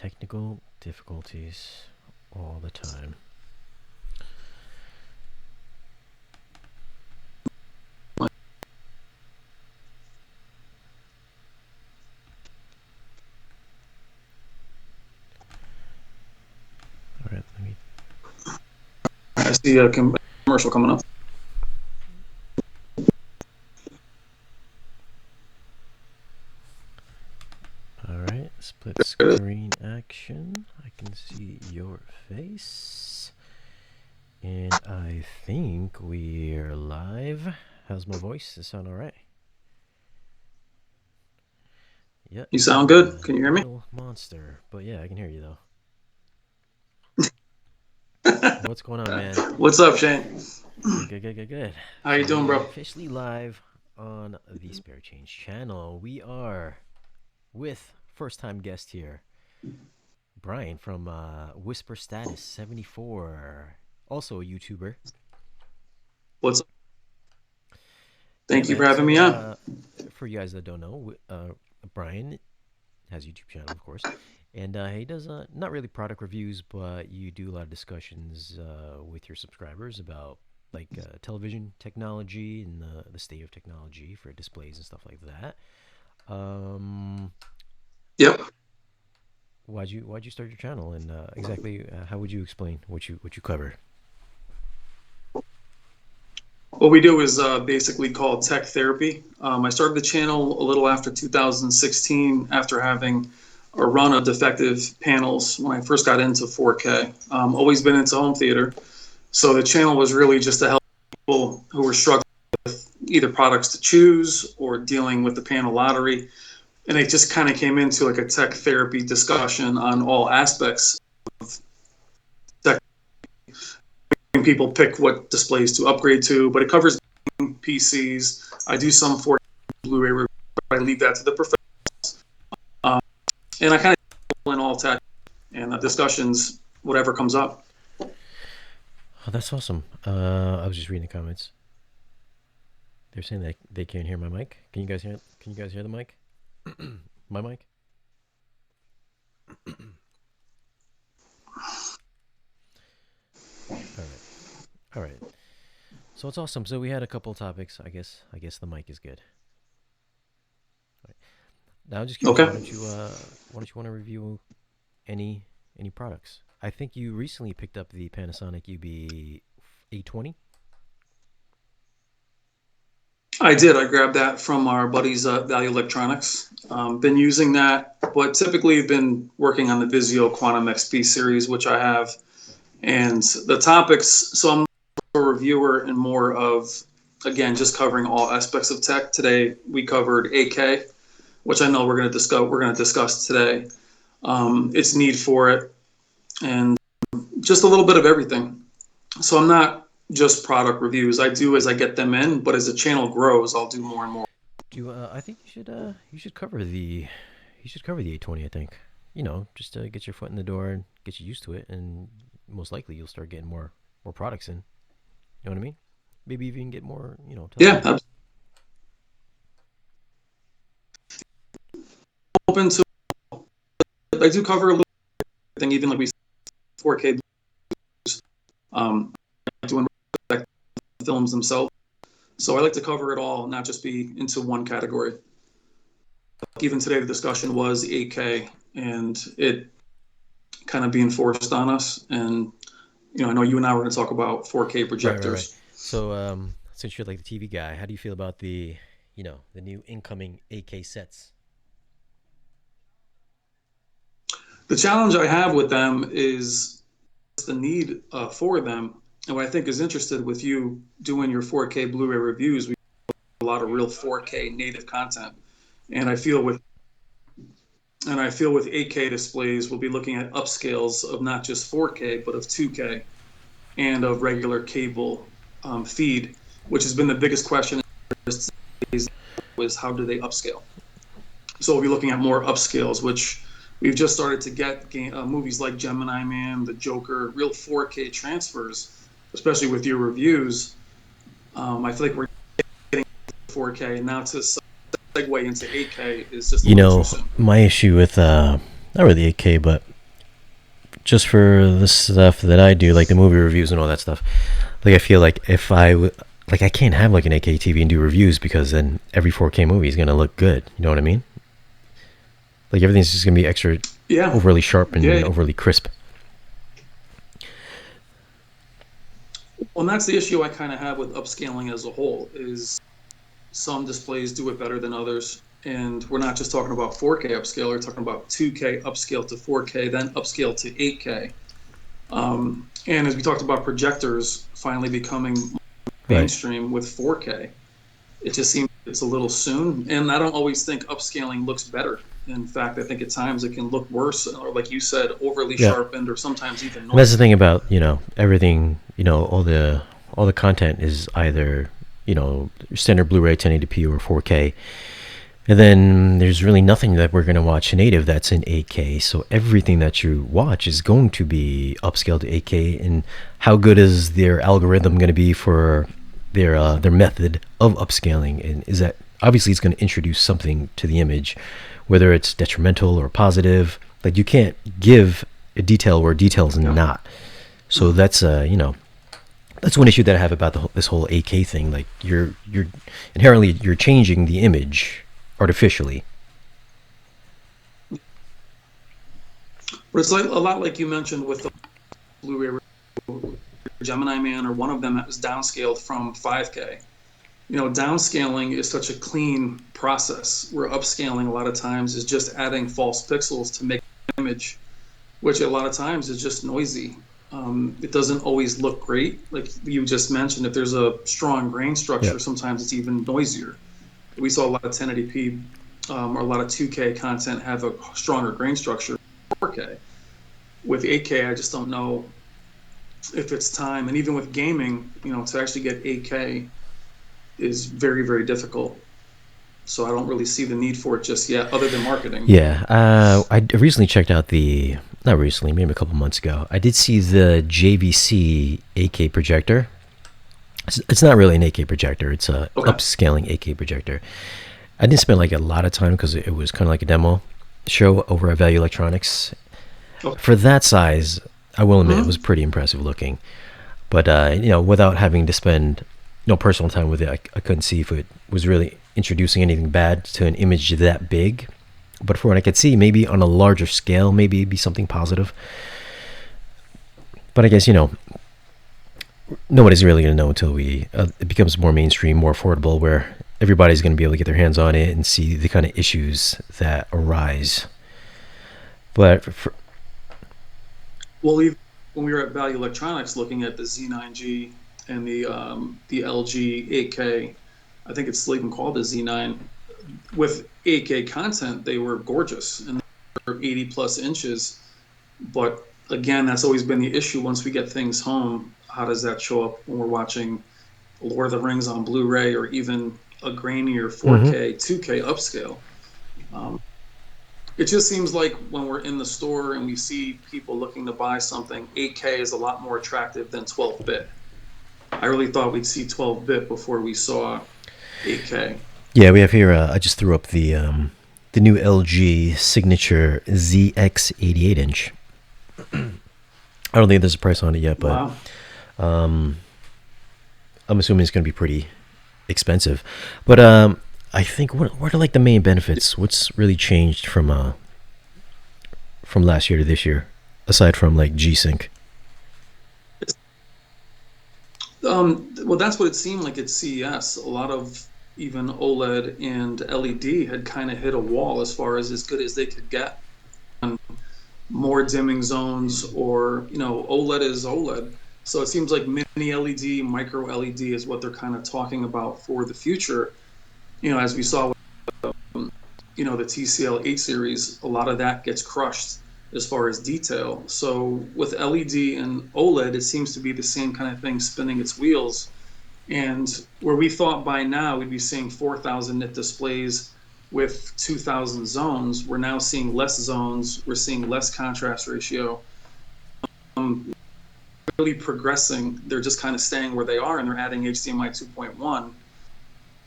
technical difficulties all the time. All right, let me. I see a commercial coming up. All right, split screen action. I can see your face. And I think we're live. How's my voice? Does it sound all right? Yeah. You sound good. Can you hear me? Monster. But yeah, I can hear you though. What's going on, man? What's up, Shane? Good. How you doing, bro? Officially live on the Spare Change channel. We are with first-time guest here, Brian from Whisper Staus 74, also a YouTuber. What's up? Thank you for having me on. For you guys that don't know, Brian has a YouTube channel, of course, and he does not really product reviews, but you do a lot of discussions with your subscribers about like television technology and the state of technology for displays and stuff like that. Yep. Why'd you start your channel, and exactly how would you explain what you cover? What we do is basically called tech therapy. I started the channel a little after 2016 after having a run of defective panels when I first got into 4K. Always been into home theater. So the channel was really just to help people who were struggling with either products to choose or dealing with the panel lottery. And it just kind of came into like a tech therapy discussion on all aspects of tech. People pick what displays to upgrade to, but it covers PCs. I do some 4K Blu-ray reviews, but I leave that to the professionals. And I kind of in all tech and discussions, whatever comes up. Oh, that's awesome. I was just reading the comments. They're saying that they can't hear my mic. Can you guys hear? Can you guys hear the mic? My mic. All right. So it's awesome. So we had a couple topics. I guess the mic is good. All right. Now, just curious, Okay. why don't you want to review any products? I think you recently picked up the Panasonic UB8020. I did. I grabbed that from our buddies at Value Electronics. Been using that, but typically been working on the Vizio Quantum XP series, which I have. And the topics, so I'm a reviewer and more of, again, just covering all aspects of tech. Today we covered 8K, which I know we're going to discuss today. Its need for it, and just a little bit of everything. So I'm not just product reviews. I do as I get them in, but as the channel grows, I'll do more and more. I think you should cover the 820. I think, just to get your foot in the door and get you used to it, and most likely you'll start getting more products in. You know what I mean? Maybe even get more. Yeah. Open to. I do cover a little thing, even like we 4K. Doing films themselves, so I like to cover it all, not just be into one category. Even today, the discussion was 8K, and it kind of being forced on us. And I know you and I were going to talk about 4K projectors. Right. So, since you're like the TV guy, how do you feel about the new incoming 8K sets? The challenge I have with them is the need for them. And what I think is interesting with you doing your 4K Blu-ray reviews, we have a lot of real 4K native content. And I feel with 8K displays, we'll be looking at upscales of not just 4K, but of 2K and of regular cable feed, which has been the biggest question was how do they upscale? So we'll be looking at more upscales, which we've just started to get movies like Gemini Man, The Joker, real 4K transfers, especially with your reviews. I feel like we're getting 4K, and now to segue into 8K is just my issue with not really 8K, but just for the stuff that I do, like the movie reviews and all that stuff. Like I feel like if like I can't have like an 8K TV and do reviews because then every 4K movie is gonna look good. You know what I mean? Like everything's just gonna be extra Yeah, overly sharp and yeah. overly crisp. Well, and that's the issue I kind of have with upscaling as a whole is some displays do it better than others. And we're not just talking about 4K upscale, we're talking about 2K upscale to 4K, then upscale to 8K. And as we talked about projectors finally becoming Right. mainstream with 4K, it just seems it's a little soon. And I don't always think upscaling looks better. In fact, I think at times it can look worse, or like you said, overly Yeah. sharpened, or sometimes even And that's the noisy. thing about everything. All the content is either standard Blu-ray 1080p or 4K. And then there's really nothing that we're going to watch native that's in 8K. So everything that you watch is going to be upscaled to 8K. And how good is their algorithm going to be for their method of upscaling? And is that obviously it's going to introduce something to the image, whether it's detrimental or positive. Like you can't give a detail where detail's Yeah. not. So that's one issue that I have about this whole 8K thing. Like you're inherently you're changing the image artificially. But it's like a lot like you mentioned with the Blu-ray Gemini Man, or one of them that was downscaled from 5K. Downscaling is such a clean process, where upscaling a lot of times is just adding false pixels to make an image, which a lot of times is just noisy. It doesn't always look great. Like you just mentioned, if there's a strong grain Yeah. structure, sometimes it's even noisier. We saw a lot of 1080p or a lot of 2K content have a stronger grain structure. 4K. With 8K, I just don't know if it's time. And even with gaming, to actually get 8K is very, very difficult. So I don't really see the need for it just yet, other than marketing. Yeah. I recently checked out not recently, maybe a couple months ago. I did see the JVC 8K projector. It's not really an 8K projector. It's a Okay. upscaling 8K projector. I didn't spend like a lot of time because it was kind of like a demo show over at Value Electronics. Okay. For that size, I will admit it was Mm-hmm. pretty impressive looking. But without having to spend personal time with it, I couldn't see if it was really introducing anything bad to an image that big. But for what I could see, maybe on a larger scale, maybe it'd be something positive. But I guess nobody's really gonna know until it becomes more mainstream, more affordable, where everybody's gonna be able to get their hands on it and see the kind of issues that arise. But Well, even when we were at Value Electronics looking at the Z9G and the LG 8K, I think it's still even called the Z9. With 8K content, they were gorgeous and they were 80 plus inches. But again, that's always been the issue. Once we get things home, how does that show up when we're watching Lord of the Rings on Blu-ray, or even a grainier mm-hmm. 4K, 2K upscale? Um, it just seems like when we're in the store and we see people looking to buy something, 8K is a lot more attractive than 12-bit. I really thought we'd see 12-bit before we saw 8K. Yeah, we have here. I just threw up the new LG Signature ZX 88 inch. I don't think there's a price on it yet, but Wow. um, I'm assuming it's going to be pretty expensive. But I think what are like the main benefits? What's really changed from last year to this year, aside from like G-Sync? Well, that's what it seemed like at CES. A lot of even OLED and LED had kind of hit a wall as good as they could get. More dimming zones, or OLED is OLED. So it seems like mini LED, micro LED is what they're kind of talking about for the future. As we saw the TCL 8 series, a lot of that gets crushed as far as detail. So with LED and OLED, it seems to be the same kind of thing spinning its wheels. And where we thought by now we'd be seeing 4,000 nit displays with 2,000 zones, we're now seeing less zones, we're seeing less contrast ratio. Really progressing, they're just kind of staying where they are, and they're adding HDMI 2.1,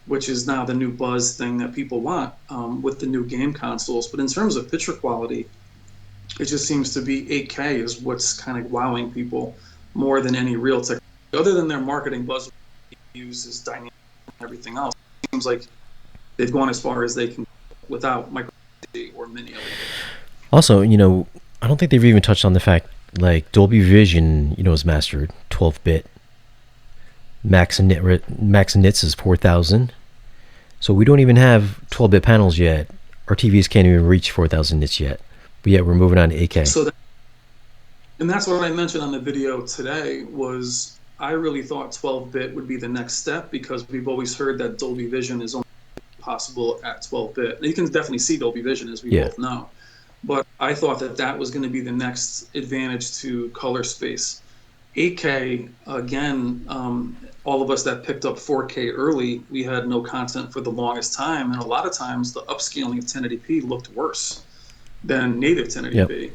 which is now the new buzz thing that people want with the new game consoles. But in terms of picture quality, It just seems to be 8K is what's kind of wowing people more than any real technology. Other than their marketing buzz uses dynamic and everything else, it seems like they've gone as far as they can without micro LED or mini LED. Also, I don't think they've even touched on the fact like Dolby Vision, is mastered 12-bit. Max nits is 4,000. So we don't even have 12-bit panels yet. Our TVs can't even reach 4,000 nits yet. But yet we're moving on to 8K. And that's what I mentioned on the video today was I really thought 12-bit would be the next step because we've always heard that Dolby Vision is only possible at 12-bit. You can definitely see Dolby Vision, as we both know. But I thought that was going to be the next advantage to color space. 8K, again, all of us that picked up 4K early, we had no content for the longest time. And a lot of times the upscaling of 1080p looked worse than native 1080p. Yep.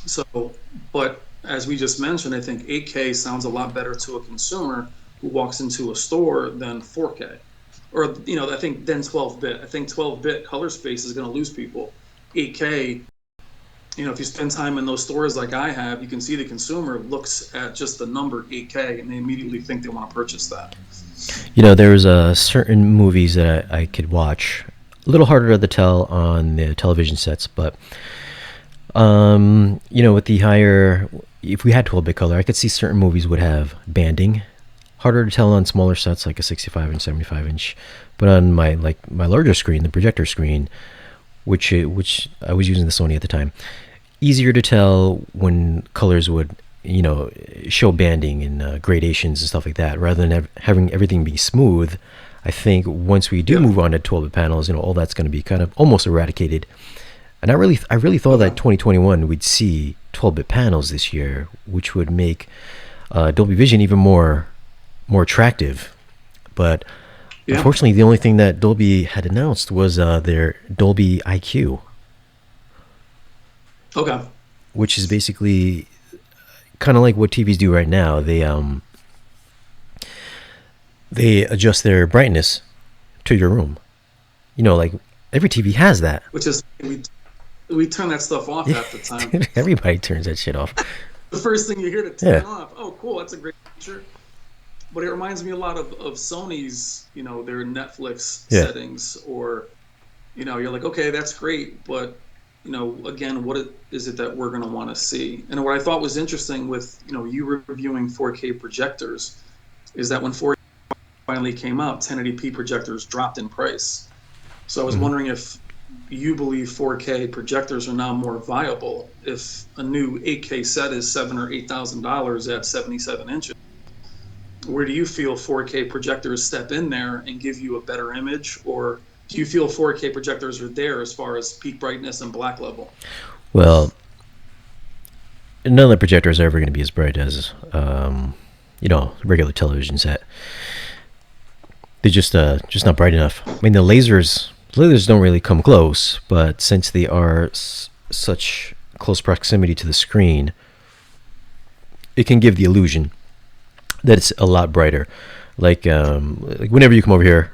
So, but as we just mentioned, I think 8K sounds a lot better to a consumer who walks into a store than 4K. Or, I think then 12-bit. I think 12-bit color space is going to lose people. 8K, if you spend time in those stores like I have, you can see the consumer looks at just the number 8K and they immediately think they want to purchase that. There's certain movies that I could watch. A little harder to tell on the television sets, but with the higher, if we had 12-bit color, I could see certain movies would have banding. Harder to tell on smaller sets like a 65 and 75 inch, but on my larger screen, the projector screen, which I was using the Sony at the time, easier to tell when colors would show banding and gradations and stuff like that, rather than having everything be smooth. I think once we do move on to 12-bit panels, all that's going to be kind of almost eradicated. And I really thought that 2021 we'd see 12-bit panels this year, which would make Dolby Vision even more attractive. But unfortunately, the only thing that Dolby had announced was their Dolby IQ. Okay. Which is basically kind of like what TVs do right now. They adjust their brightness to your room. Like every TV has that. Which is we turn that stuff off half the time. Everybody turns that shit off. The first thing you hear to turn off. Oh, cool, that's a great feature. But it reminds me a lot of Sony's, their Netflix settings, or, you're like, okay, that's great, but, again, what is it that we're going to want to see? And what I thought was interesting with, you reviewing 4K projectors is that when 4K finally came out, 1080p projectors dropped in price. So I was wondering if you believe 4K projectors are now more viable if a new 8K set is $7,000 or $8,000 at 77 inches. Where do you feel 4K projectors step in there and give you a better image, or do you feel 4K projectors are there as far as peak brightness and black level? Well, none of the projectors are ever going to be as bright as regular television set. They're just not bright enough. I mean, the lasers don't really come close, but since they are such close proximity to the screen, it can give the illusion that it's a lot brighter. Like whenever you come over here,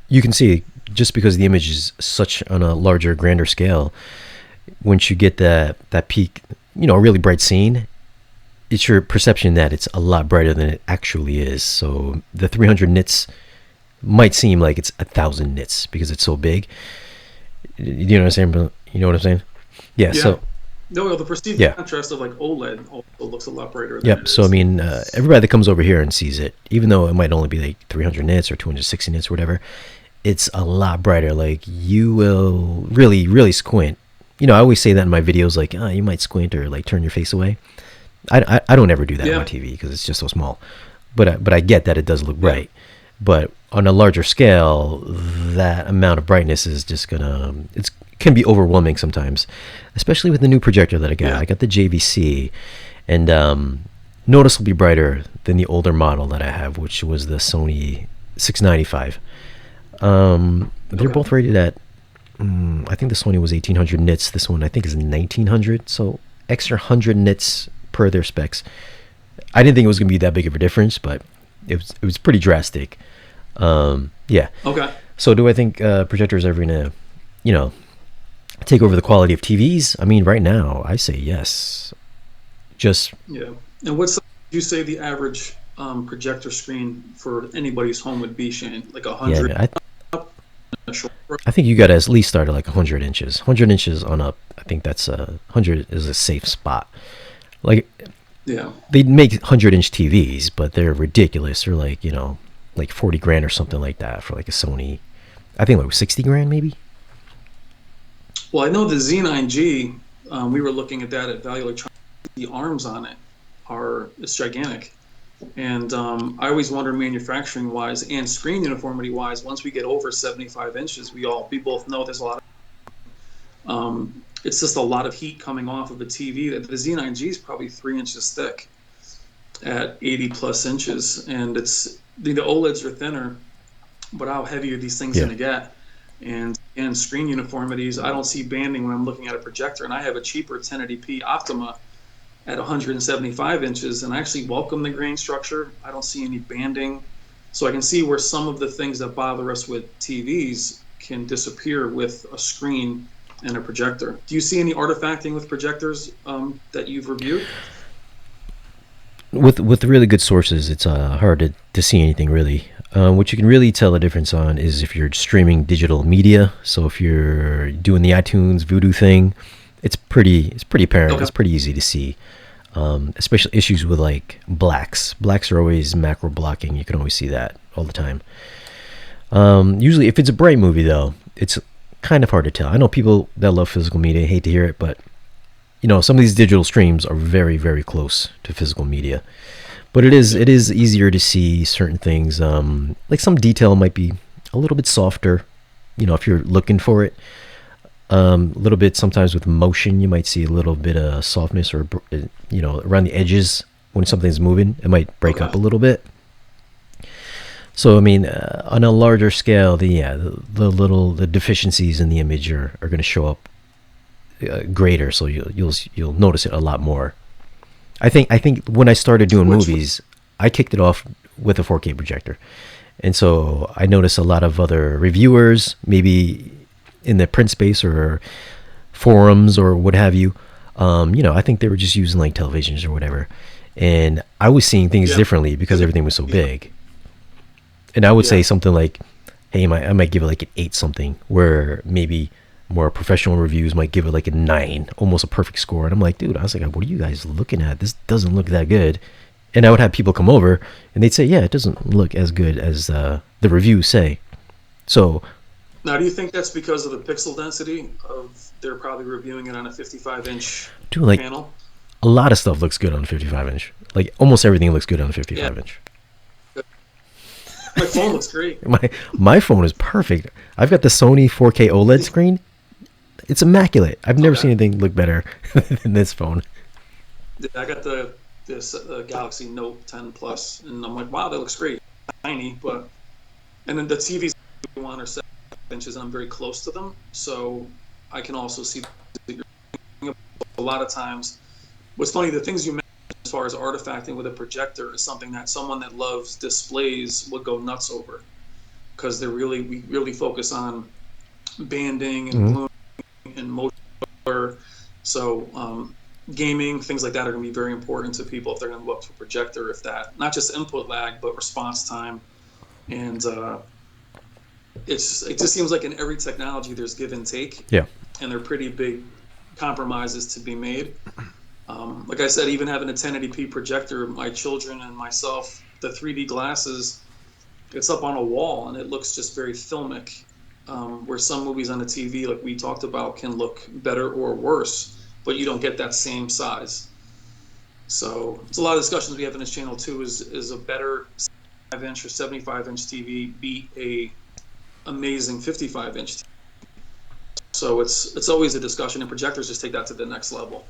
you can see, just because the image is such on a larger, grander scale, once you get that peak, a really bright scene, it's your perception that it's a lot brighter than it actually is. So the 300 nits might seem like it's 1,000 nits because it's so big. You know what I'm saying? You know what I'm saying? Yeah. So. No, the perceived contrast of like OLED also looks a lot brighter. So I mean, everybody that comes over here and sees it, even though it might only be like 300 nits or 260 nits or whatever, it's a lot brighter. Like, you will really, really squint. I always say that in my videos, like, you might squint or like turn your face away. I don't ever do that on my TV because it's just so small. But I get that it does look bright. But on a larger scale, that amount of brightness is just can be overwhelming sometimes, especially with the new projector that I got. I got the JVC, and noticeably brighter than the older model that I have, which was the Sony 695. They're both rated at, I think the Sony was 1800 nits. This one I think is 1900, so extra 100 nits per their specs. I didn't think it was going to be that big of a difference, but it was pretty drastic. Okay. So do I think projectors are going to, take over the quality of TVs? I mean, right now, I say yes. Just Yeah. And what's you say the average projector screen for anybody's home would be, Shane? Like a yeah, hundred man. a short. I think you got to at least start at like 100 inches. 100 inches on up. I think that's 100 is a safe spot. Like Yeah. they make 100-inch TVs, but they're ridiculous. They're like like 40 grand or something like that for like a Sony. I think like 60 grand maybe. Well, I know the Z9G. We were looking at that at Value Electronics. The arms on it are it's gigantic. And I always wonder, manufacturing wise and screen uniformity wise, once we get over 75 inches, we both know there's a lot it's just a lot of heat coming off of a TV. The Z9G is probably 3 inches thick at 80 plus inches, and the OLEDs are thinner, but how heavy are these things Yeah. going to get? And screen uniformities, I don't see banding when I'm looking at a projector, and I have a cheaper 1080p Optima at 175 inches, and I actually welcome the grain structure. I don't see any banding, so I can see where some of the things that bother us with TVs can disappear with a screen and a projector. Do you see any artifacting with projectors that you've reviewed? With really good sources, it's hard to see anything really. What you can really tell the difference on is if you're streaming digital media. So if you're doing the iTunes Voodoo thing, it's pretty apparent. Okay. It's pretty easy to see. Especially issues with like blacks. Blacks are always macro blocking. You can always see that all the time. Usually, if it's a bright movie though, it's kind of hard to tell. I know people that love physical media hate to hear it, but some of these digital streams are very, very close to physical media. But it is easier to see certain things. Like some detail might be a little bit softer, if you're looking for it. A little bit sometimes with motion, you might see a little bit of softness or around the edges when something's moving, it might break Okay. up a little bit. So I mean, on a larger scale, the deficiencies in the image are going to show up greater, so you'll notice it a lot more. I think when I started doing Which movies, I kicked it off with a 4K projector, and so I noticed a lot of other reviewers, maybe in the print space or forums or what have you. I think they were just using like televisions or whatever, and I was seeing things Yeah. differently because everything was so Yeah. big. And I would say Yeah. something like, "Hey, I might give it like an 8 something," where maybe more professional reviews might give it like a 9, almost a perfect score. And I'm like, dude, I was like, what are you guys looking at? This doesn't look that good. And I would have people come over and they'd say, yeah, it doesn't look as good as the reviews say. So, Now, do you think that's because of the pixel density of they're probably reviewing it on a 55-inch dude, like panel? a lot of stuff looks good on a 55 inch. Like almost everything looks good on a 55 Yeah. inch. My phone looks great. My phone is perfect. I've got the Sony 4K OLED screen. It's immaculate. I've never Okay. seen anything look better than this phone. I got this Galaxy Note 10 Plus, and I'm like, wow, that looks great. Tiny, but and then the TVs one are 7 inches, and I'm very close to them, so I can also see a lot of times. What's funny, the things you mentioned as far as artifacting with a projector is something that someone that loves displays would go nuts over, because we really focus on banding and Mhm. bloom and motion blur. So gaming, things like that are going to be very important to people if they're going to look for projector. If that, not just input lag, but response time, and it just seems like in every technology there's give and take, Yeah. and they're pretty big compromises to be made. Like I said, even having a 1080p projector, my children and myself, the 3D glasses, it's up on a wall and it looks just very filmic. Where some movies on the TV, like we talked about, can look better or worse, but you don't get that same size. So it's a lot of discussions we have in this channel too. Is a better 5-inch or 75-inch TV beat a amazing 55-inch TV? So it's always a discussion, and projectors just take that to the next level.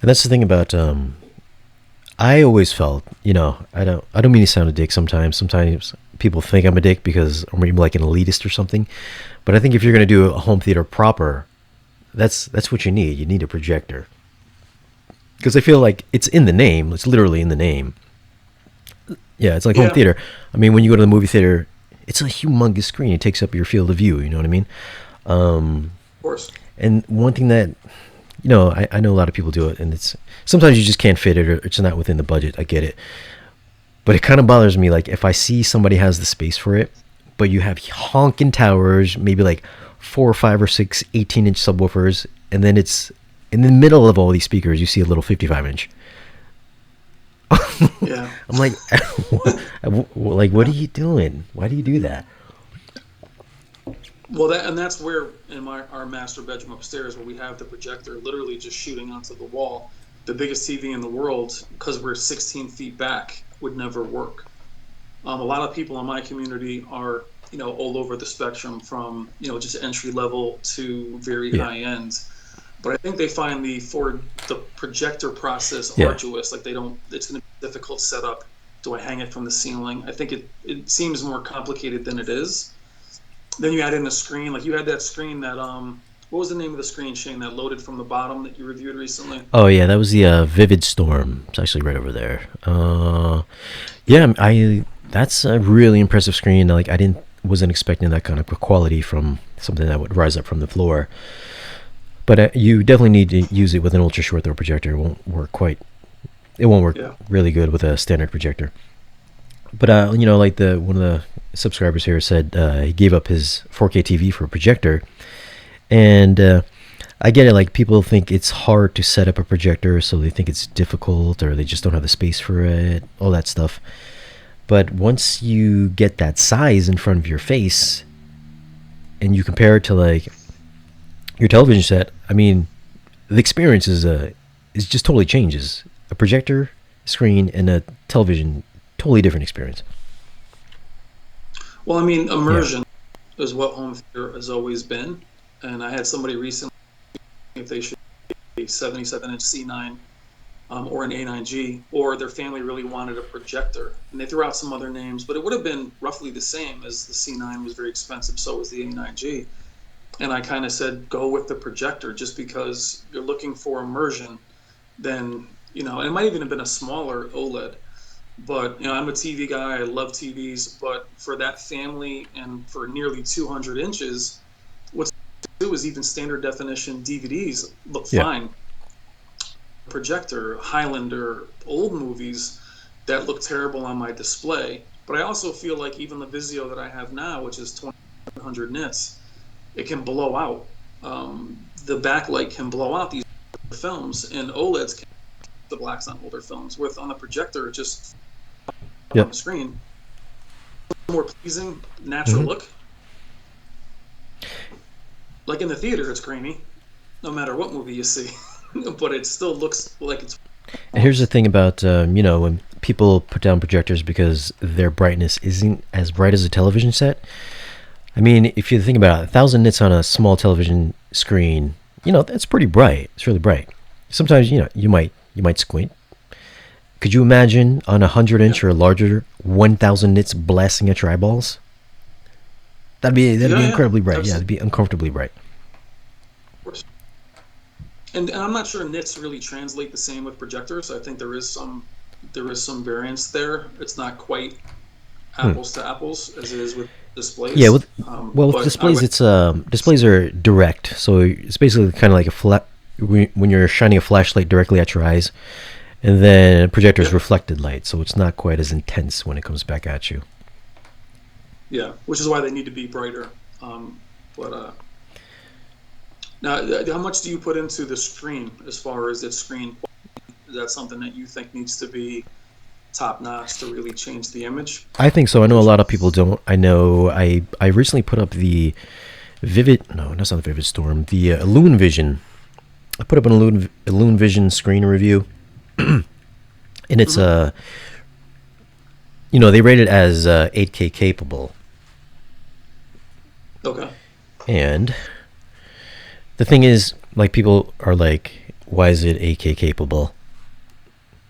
And that's the thing about I always felt, I don't mean to sound a dick sometimes. Sometimes people think I'm a dick because I'm maybe like an elitist or something. But I think if you're going to do a home theater proper, that's what you need. You need a projector. Because I feel like it's in the name. It's literally in the name. Yeah, it's like home Yeah. theater. I mean, when you go to the movie theater, it's a humongous screen. It takes up your field of view. You know what I mean? course. And one thing that, I know a lot of people do it, and it's sometimes you just can't fit it, or it's not within the budget. I get it. But it kind of bothers me, like, if I see somebody has the space for it, but you have honking towers, maybe like 4 or 5 or 6 18-inch subwoofers, and then it's in the middle of all these speakers, you see a little 55-inch. Yeah. I'm like, what are you doing? Why do you do that? Well, that's where in our master bedroom upstairs, where we have the projector literally just shooting onto the wall, the biggest TV in the world, because we're 16 feet back, would never work. A lot of people in my community are, all over the spectrum from, just entry level to very high end. But I think they find the projector process arduous. Like it's going to be a difficult setup. Do I hang it from the ceiling? I think it seems more complicated than it is. Then you add in the screen. Like you had that screen that, what was the name of the screen, Shane, that loaded from the bottom that you reviewed recently? Oh yeah, that was the Vivid Storm. It's actually right over there. That's a really impressive screen. Like wasn't expecting that kind of quality from something that would rise up from the floor. But you definitely need to use it with an ultra short throw projector. It won't work really good with a standard projector. But like one of the subscribers here said, he gave up his 4K TV for a projector, and I get it. Like people think it's hard to set up a projector, so they think it's difficult, or they just don't have the space for it, all that stuff. But once you get that size in front of your face, and you compare it to like your television set, I mean, the experience is just totally changes. A projector screen and a television, totally different experience. Well, I mean, immersion is what home theater has always been. And I had somebody recently if they should be a 77-inch C9 or an A9G, or their family really wanted a projector. And they threw out some other names, but it would have been roughly the same, as the C9 was very expensive, so was the A9G. And I kind of said, go with the projector, just because you're looking for immersion. Then, and it might even have been a smaller OLED. But, I'm a TV guy. I love TVs. But for that family and for nearly 200 inches, what's to do is even standard definition DVDs look fine. Projector, Highlander, old movies that look terrible on my display. But I also feel like even the Vizio that I have now, which is 200 nits, it can blow out. The backlight can blow out these films, and OLEDs can the blacks on older films. With on the projector, just on the screen, more pleasing, natural look. Like in the theater, it's grainy, no matter what movie you see, but it still looks like it's. And here's the thing about when people put down projectors because their brightness isn't as bright as a television set. I mean, if you think about it, 1,000 nits on a small television screen, that's pretty bright. It's really bright. Sometimes, you might squint. Could you imagine on a 100-inch or larger, 1,000 nits blasting at your eyeballs? That'd be incredibly bright. Absolutely. Yeah, it'd be uncomfortably bright. Of course. And I'm not sure nits really translate the same with projectors. I think there is some variance there. It's not quite apples to apples as it is with displays. Yeah, with displays, displays are direct, so it's basically kind of like when you're shining a flashlight directly at your eyes, and then a projector is reflected light, so it's not quite as intense when it comes back at you. Yeah, which is why they need to be brighter. Now, how much do you put into the screen as far as its screen quality? Is that something that you think needs to be top notch to really change the image? I think so. I know a lot of people don't. I know I recently put up the that's not the Vivid Storm, the Illune Vision. I put up an Illune Vision screen review, and it's they rate it as 8K capable. Okay. And the thing is, like, people are like, why is it 8K capable?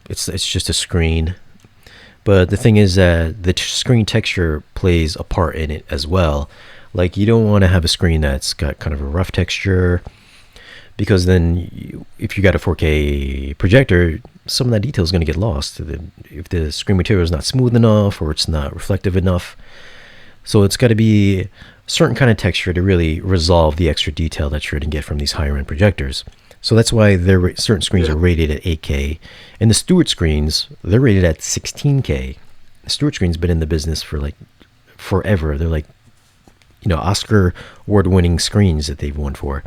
It's just a screen. But the thing is that the screen texture plays a part in it as well. Like, you don't want to have a screen that's got kind of a rough texture, because then if you got a 4K projector, some of that detail is going to get lost if the screen material is not smooth enough or it's not reflective enough. So it's got to be certain kind of texture to really resolve the extra detail that you're going to get from these higher end projectors. So that's why certain screens are rated at 8K, and the Stewart screens, they're rated at 16K. The Stewart screen's been in the business for like forever. They're like, Oscar award-winning screens that they've won for.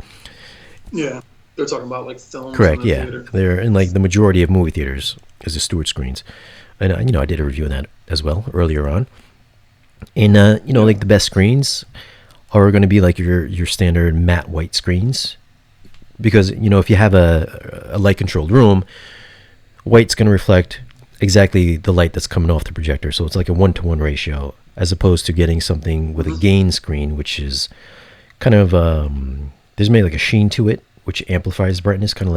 Yeah, they're talking about like films. Correct. In the Yeah, theater. they're in like the majority of movie theaters is the Stewart screens, and I did a review on that as well earlier on. And like the best screens are going to be like your standard matte white screens, because if you have a light controlled room, white's going to reflect exactly the light that's coming off the projector, so it's like a 1-to-1 ratio, as opposed to getting something with a gain screen, which is kind of there's maybe like a sheen to it, which amplifies brightness, kind of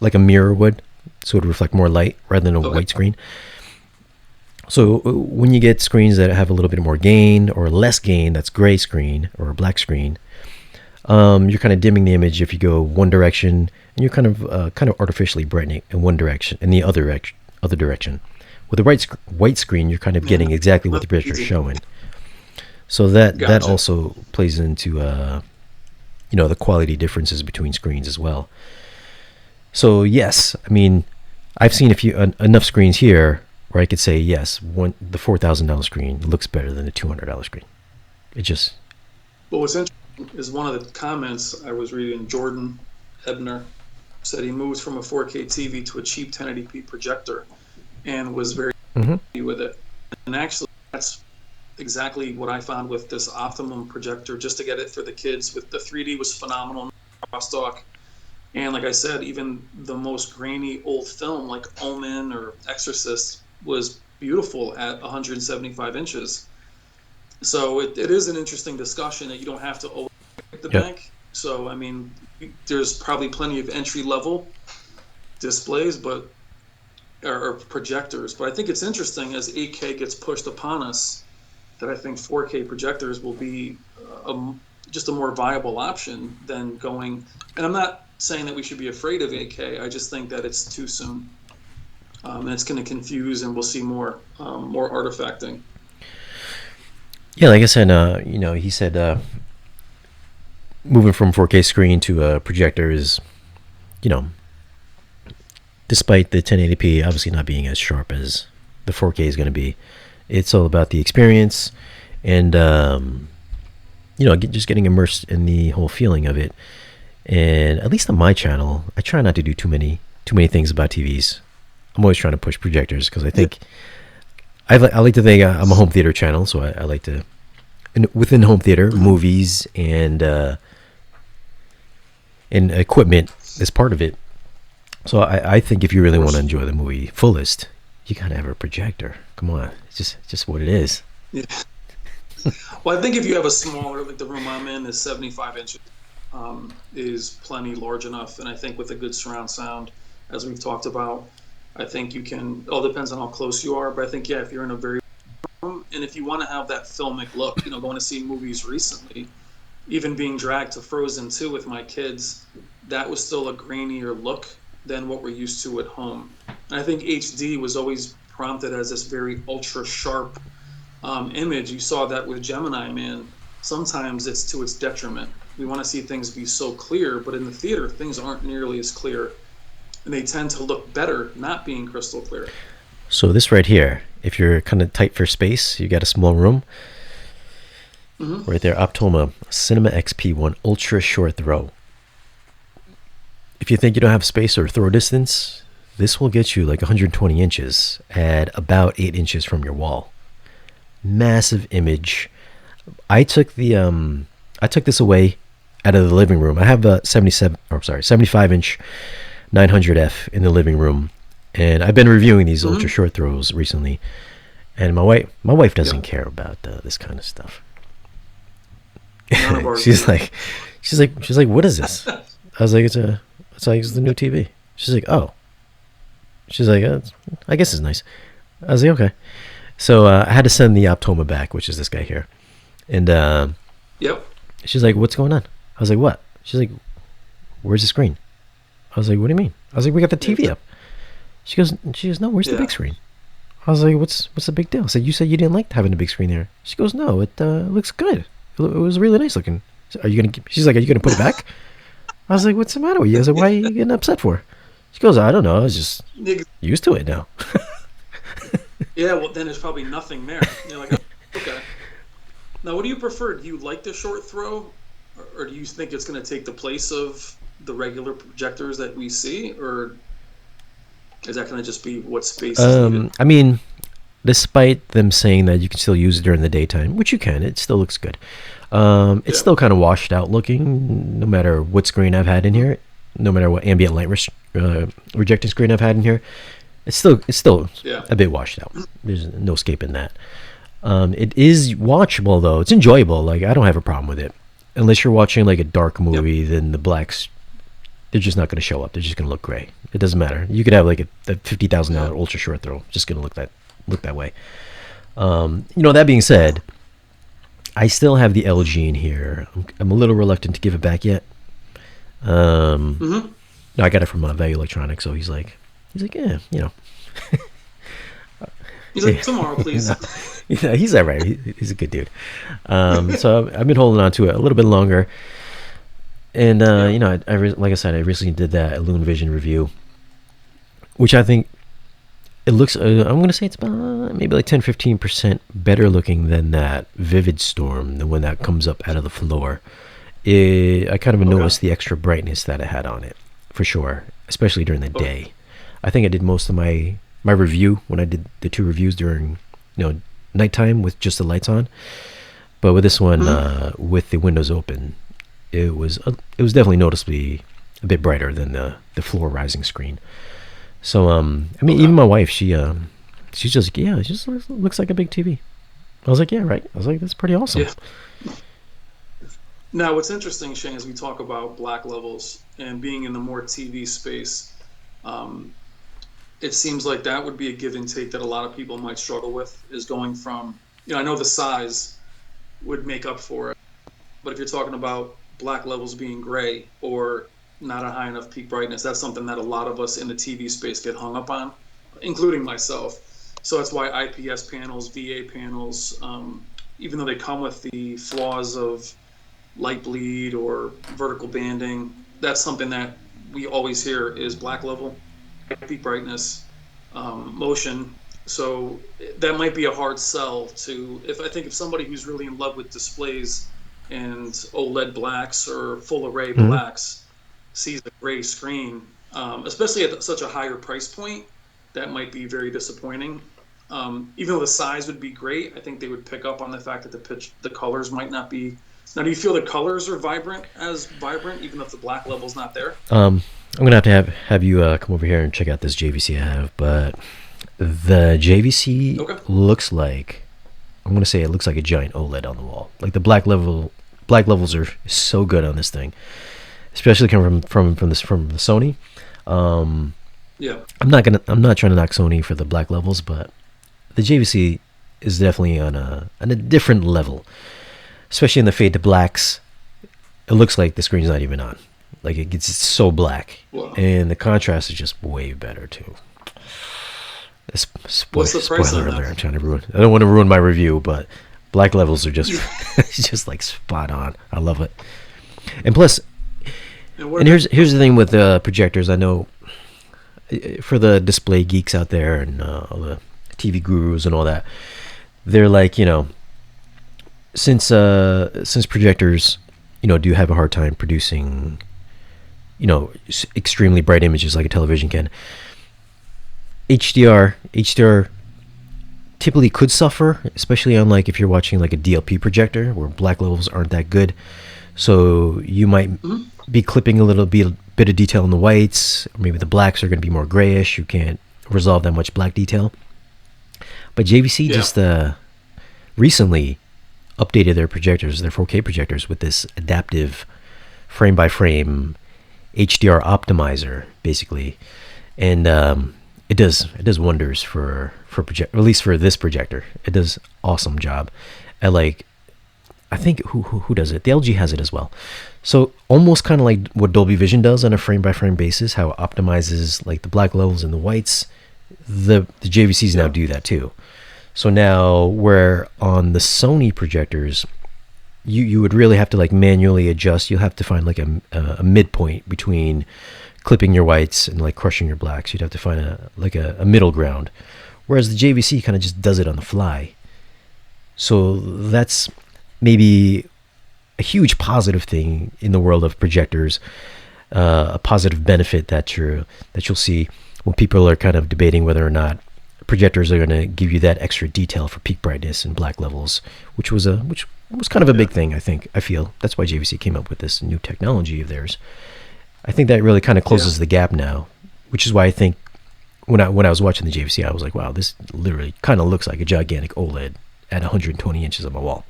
like a mirror would, so it would reflect more light rather than a white screen. So when you get screens that have a little bit more gain or less gain, that's gray screen or a black screen, you're kind of dimming the image if you go one direction, and you're kind of artificially brightening in one direction and the other direction. With the white screen, you're kind of getting exactly what the projector is showing. So that also plays into the quality differences between screens as well. So yes, I mean, I've seen enough screens here where I could say yes, the $4,000 screen looks better than the $200 screen. It just. But what's interesting is one of the comments I was reading, Jordan Ebner said he moves from a 4K TV to a cheap 1080p projector and was very happy with it. And actually, that's exactly what I found with this Optimum projector, just to get it for the kids. With the 3D was phenomenal, crosstalk. And like I said, even the most grainy old film like Omen or Exorcist was beautiful at 175 inches. So it is an interesting discussion that you don't have to always break the bank. So, I mean, there's probably plenty of entry-level displays or projectors. But I think it's interesting as 8K gets pushed upon us that I think 4K projectors will be just a more viable option than going. And I'm not saying that we should be afraid of 8K. I just think that it's too soon. And it's going to confuse, and we'll see more artifacting. Yeah, like I said, he said moving from 4K screen to a projector is, despite the 1080p obviously not being as sharp as the 4K is going to be, it's all about the experience and, just getting immersed in the whole feeling of it. And at least on my channel, I try not to do too many things about TVs. I'm always trying to push projectors because I think I like to think I'm a home theater channel, so I like to, within home theater, movies and equipment is part of it. So I think if you really want to enjoy the movie fullest, you gotta have a projector. Come on, it's just what it is. Yeah. Well, I think if you have a smaller, like the room I'm in is 75 inches, is plenty large enough, and I think with a good surround sound, as we've talked about, I think you can. It all depends on how close you are, but I think if you're in a very room, and if you want to have that filmic look, going to see movies recently, even being dragged to Frozen 2 with my kids, that was still a grainier look than what we're used to at home. And I think HD was always prompted as this very ultra sharp image. You saw that with Gemini Man. Sometimes it's to its detriment. We want to see things be so clear, but in the theater, things aren't nearly as clear. And they tend to look better not being crystal clear. So this right here, if you're kind of tight for space, you got a small room, right there, Optoma Cinema XP1 Ultra Short Throw. If you think you don't have space or throw distance, this will get you like 120 inches at about 8 inches from your wall. Massive image. I took this away out of the living room. I have a 75-inch 900F in the living room, and I've been reviewing these ultra short throws recently. And my wife doesn't care about this kind of stuff. she's like, what is this? I was like, it's the new TV. She's like, oh. She's like, I guess it's nice. I was like, okay. So I had to send the Optoma back, which is this guy here, and she's like, what's going on? I was like, what? She's like, where's the screen? I was like, what do you mean? I was like, we got the TV up. She goes, no, where's the big screen? I was like, what's the big deal? I said, you said you didn't like having the big screen there. She goes, no, it looks good. It was really nice looking. Are you gonna? She's like, are you gonna put it back? I was like, what's the matter with you? I was like, why are you getting upset for? She goes, I don't know. I was just used to it now. Yeah, well, then there's probably nothing there. You're like, okay. Now, what do you prefer? Do you like the short throw, or do you think it's going to take the place of the regular projectors that we see, or is that going to just be what space is needed? I mean, despite them saying that you can still use it during the daytime, which you can, it still looks good. It's still kind of washed out looking, no matter what screen I've had in here, no matter what ambient light rejecting screen I've had in here. It's still a bit washed out. There's no escaping that. It is watchable though. It's enjoyable. Like, I don't have a problem with it, unless you're watching like a dark movie. Then the blacks, they're just not going to show up. They're just going to look gray. It doesn't matter. You could have like a $50,000 ultra short throw, just going to look that way. That being said, I still have the LG in here. I'm a little reluctant to give it back yet. No, I got it from Value Electronics, so he's like, yeah, He's like, tomorrow, please. Yeah, he's all right. He's a good dude. So I've been holding on to it a little bit longer. And, like I said, I recently did that Illumination Vision review, which I think it looks, I'm going to say it's about maybe like 10-15% better looking than that Vivid Storm, the one that comes up out of the floor. I kind of noticed the extra brightness that it had on it, for sure, especially during the day. I think I did most of my review when I did the 2 reviews during nighttime with just the lights on. But with this one, with the windows open, it was definitely noticeably a bit brighter than the floor rising screen. So I mean, even my wife, she's just it just looks like a big TV. I was like, yeah, right. I was like, that's pretty awesome. Yeah. Now, what's interesting, Shane, as we talk about black levels and being in the more TV space, it seems like that would be a give and take that a lot of people might struggle with, is going from, I know the size would make up for it, but if you're talking about black levels being gray or not a high enough peak brightness, that's something that a lot of us in the TV space get hung up on, including myself. So that's why IPS panels, VA panels, even though they come with the flaws of light bleed or vertical banding, that's something that we always hear is black level, peak brightness, motion. So that might be a hard sell to, I think if somebody who's really in love with displays and OLED blacks or full array blacks sees a gray screen, especially at such a higher price point, that might be very disappointing. Even though the size would be great, I think they would pick up on the fact that the colors might not be. Now, do you feel the colors are vibrant, even if the black level's not there? I'm gonna have you come over here and check out this JVC I have, but the JVC looks like, I'm gonna say it looks like a giant OLED on the wall. Like the black levels are so good on this thing, especially coming from the Sony. I'm not trying to knock Sony for the black levels, but the JVC is definitely on a different level, especially in the fade to blacks. It looks like the screen's not even on. Like it's so black, and the contrast is just way better too. What's the price spoiler alert! I'm trying to ruin. I don't want to ruin my review, but black levels are just just like spot on. I love it. And plus, and here's the thing with projectors. I know for the display geeks out there and all the TV gurus and all that, they're like, since projectors, do have a hard time producing, extremely bright images like a television can. HDR typically could suffer, especially on like if you're watching like a DLP projector where black levels aren't that good. So you might be clipping a little bit of detail in the whites, or maybe the blacks are going to be more grayish. You can't resolve that much black detail. But JVC just recently updated their projectors, their 4K projectors, with this adaptive frame-by-frame HDR optimizer, basically, and it does wonders for at least for this projector. It does awesome job. I think who does it? The LG has it as well. So almost kind of like what Dolby Vision does on a frame-by-frame basis, how it optimizes like the black levels and the whites. The JVCs now do that too. So now where on the Sony projectors, you would really have to like manually adjust. You'll have to find like a midpoint between clipping your whites and like crushing your blacks. You'd have to find a middle ground. Whereas the JVC kind of just does it on the fly. So that's maybe a huge positive thing in the world of projectors, a positive benefit that you'll see when people are kind of debating whether or not projectors are going to give you that extra detail for peak brightness and black levels, which was kind of a big thing. I feel that's why JVC came up with this new technology of theirs. I think that really kind of closes the gap now, which is why I think when I was watching the JVC, I was like, wow, this literally kind of looks like a gigantic OLED at 120 inches on my wall.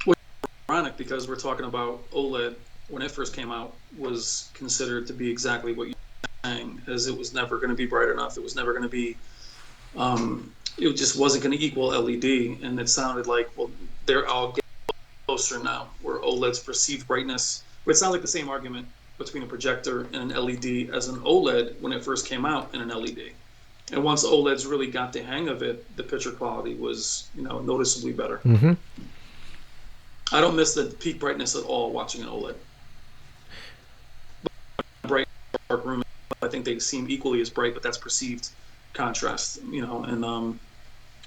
Which is ironic because we're talking about OLED when it first came out was considered to be exactly what you're saying, as it was never going to be bright enough. It was never going to be, it just wasn't going to equal LED. And it sounded like, well, they're all getting closer now, where OLED's perceived brightness, but it sounds like the same argument between a projector and an LED as an OLED when it first came out in an LED. And once OLEDs really got the hang of it, the picture quality was, noticeably better. Mm-hmm. I don't miss the peak brightness at all watching an OLED. Bright dark room, I think they seem equally as bright, but that's perceived contrast, and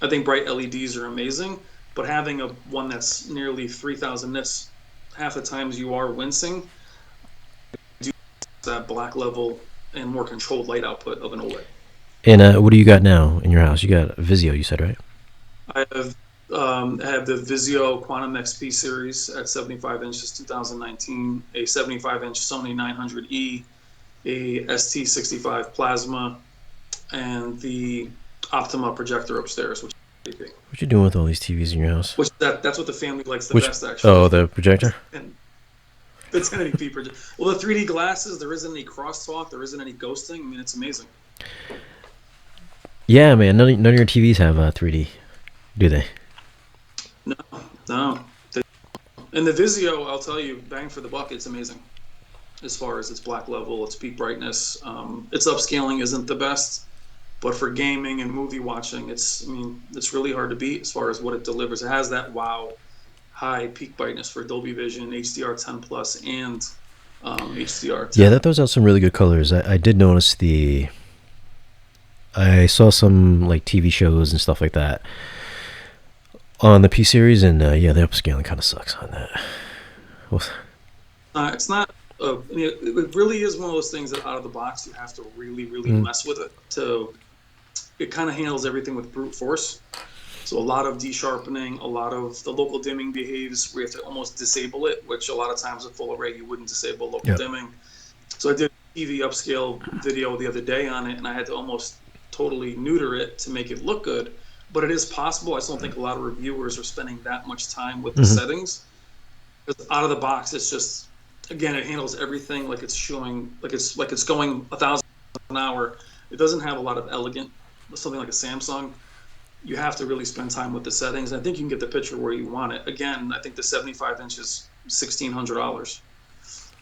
I think bright LEDs are amazing, but having one that's nearly 3,000 nits, half the times you are wincing. That black level and more controlled light output of an OLED. And what do you got now in your house? You got a Vizio, you said, right? I have the Vizio Quantum XP series at 75 inches, 2019, a 75-inch Sony 900E, a ST65 plasma, and the Optima projector upstairs, which is pretty big. What you doing with all these TVs in your house? That's what the family likes the best, actually. Oh, the projector? The 1080p projector. Well, the 3D glasses, there isn't any crosstalk, there isn't any ghosting. I mean, it's amazing. Yeah, man. None of your TVs have 3D, do they? No. And the Vizio, I'll tell you, bang for the buck, it's amazing. As far as its black level, its peak brightness, its upscaling isn't the best, but for gaming and movie watching, it's really hard to beat as far as what it delivers. It has that wow high peak brightness for Dolby Vision, HDR10 Plus, and HDR10. Yeah, that throws out some really good colors. I did notice I saw some like TV shows and stuff like that on the P series, and the upscaling kind of sucks on that. Well, it's not. It really is one of those things that out of the box you have to really, really mess with it. It kind of handles everything with brute force. So a lot of de-sharpening, a lot of the local dimming behaves. We have to almost disable it, which a lot of times with full array you wouldn't disable local dimming. So I did a TV upscale video the other day on it, and I had to almost totally neuter it to make it look good. But it is possible. I still don't think a lot of reviewers are spending that much time with the settings. Because out of the box, it's just, again, it handles everything like it's showing, like it's going 1,000 an hour. It doesn't have a lot of elegant, something like a Samsung. You have to really spend time with the settings. I think you can get the picture where you want it. Again, I think the 75-inch is $1,600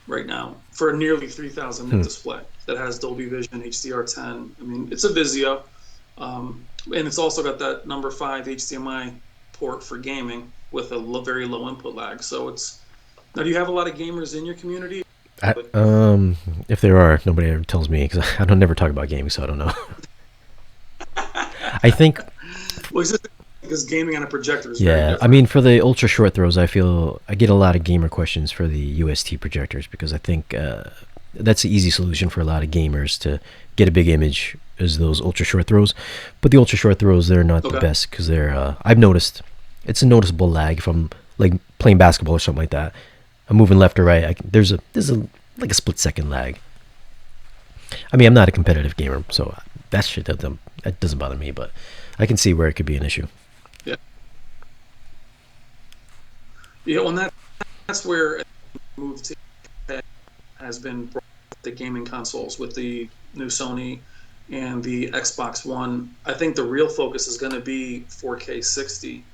right now for a nearly 3,000 nit display that has Dolby Vision, HDR10. I mean, it's a Vizio, and it's also got that number 5 HDMI port for gaming with a very low input lag. So it's now. Do you have a lot of gamers in your community? If there are, nobody ever tells me because I don't never talk about gaming, so I don't know. I think. Well, it's just because gaming on a projector is I mean, for the ultra short throws, I feel I get a lot of gamer questions for the UST projectors because I think that's the easy solution for a lot of gamers to get a big image is those ultra short throws. But the ultra short throws, they're not the best because they're. I've noticed it's a noticeable lag if I'm like playing basketball or something like that. I'm moving left or right. There's like a split-second lag. I mean, I'm not a competitive gamer, so that shit that doesn't bother me, but I can see where it could be an issue. Yeah, well, that's where a move to has been brought to gaming consoles with the new Sony and the Xbox One. I think the real focus is going to be 4K 60.